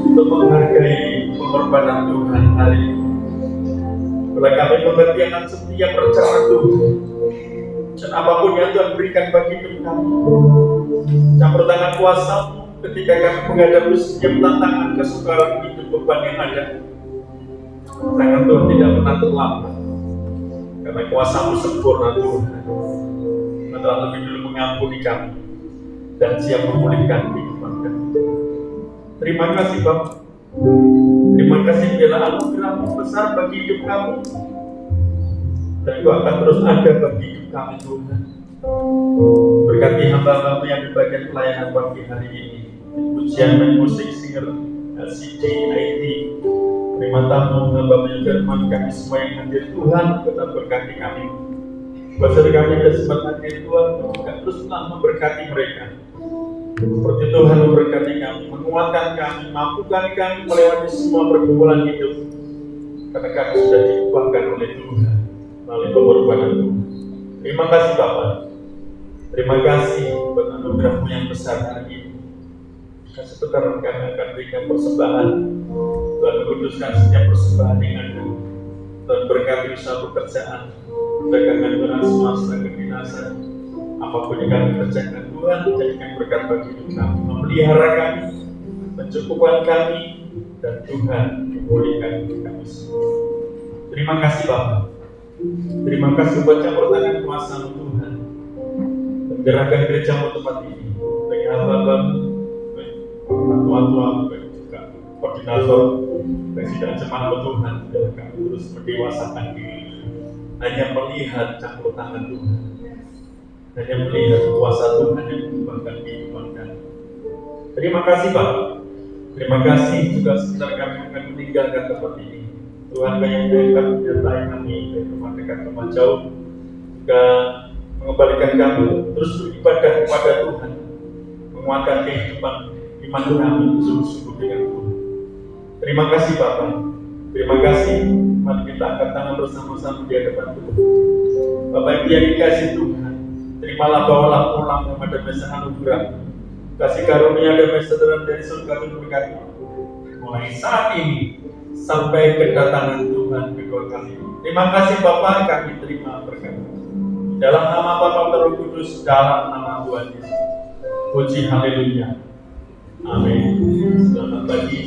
untuk menghargai pengorbanan Tuhan hari ini. Bila kami mengerti akan setiap rencana Tuhan, Dan apapun yang Tuhan berikan bagi hidup kami, campur tangan kuasa-Mu ketika kami menghadapi setiap tantangan, kesukaran hidup, beban yang ada. Tangan Tuhan tidak pernah terlambat, karena kuasa-Mu sempurna Tuhan. Telah lebih dulu mengampuni kami dan siap memulihkan kehidupan kami. Terima kasih Bapak. Terima kasih bila anugerah-Mu besar bagi hidup kami, dan Engkau akan terus ada bagi hidup kami Tuhan. Berkati hamba-hamba yang di bagian pelayanan pagi hari ini, pujian dan musik, singer, LCD, IT, terima tamu, hamba yang firman kami semua yang hadir Tuhan, tetap berkati kami. Bahasa kami dan sempat hadir Tuhan, juga teruslah memberkati mereka. Seperti Tuhan memberkati kami, menguatkan kami, mampukan kami melewati semua pergumulan hidup. Karena kami sudah diubahkan oleh Tuhan melalui pengorbanan Tuhan. Terima kasih Bapak. Terima kasih buat anugerah-Mu yang besar hari ini. Dan sebentar kami akan berikan persembahan. Tuhan menguduskan setiap persembahan yang ada. Tuhan berkati usaha pekerjaan, dagangan barang semesta kedinasan. Apapun yang kami kerjakan Tuhan, jadikan berkat bagi hidup kami, memelihara kami, mencukupkan kami, dan Tuhan memulihkan kami semua. Terima kasih Bapak. Terima kasih buat campur tangan kuasa-Mu Tuhan. Menggerakkan gereja-Mu tempat ini. Bagi hamba-hamba, tua-tua, juga koordinator, presiden jemaat Tuhan, biarlah kami terus mendewasakan diri. Hanya melihat campur tangan Tuhan. Hanya melihat kuasa Tuhan yang mengubahkan kehidupan kami. Terima kasih Bapak. Terima kasih juga sebentar kami akan meninggalkan tempat ini. Tuhan banyak yang menyertai kami dari rumah dekat rumah jauh, juga mengembalikan kami terus beribadah kepada Tuhan, menguatkan kehidupan iman kami sungguh-sungguh dengan Tuhan. Terima kasih Bapak. Terima kasih. Mari kita angkat tangan bersama-sama di hadapan Tuhan. Bapak yang dikasih Tuhan, terimalah, bawalah pulang kepada mesa anugerah, kasih karunia dan meseteran dari surga berkati mulai saat ini sampai kedatangan Tuhan kedua kali. Terima kasih Bapa, kami terima berkat. Dalam nama Bapa Roh Kudus, dalam nama Tuhan Yesus. Puji haleluya. Amin. Selamat pagi.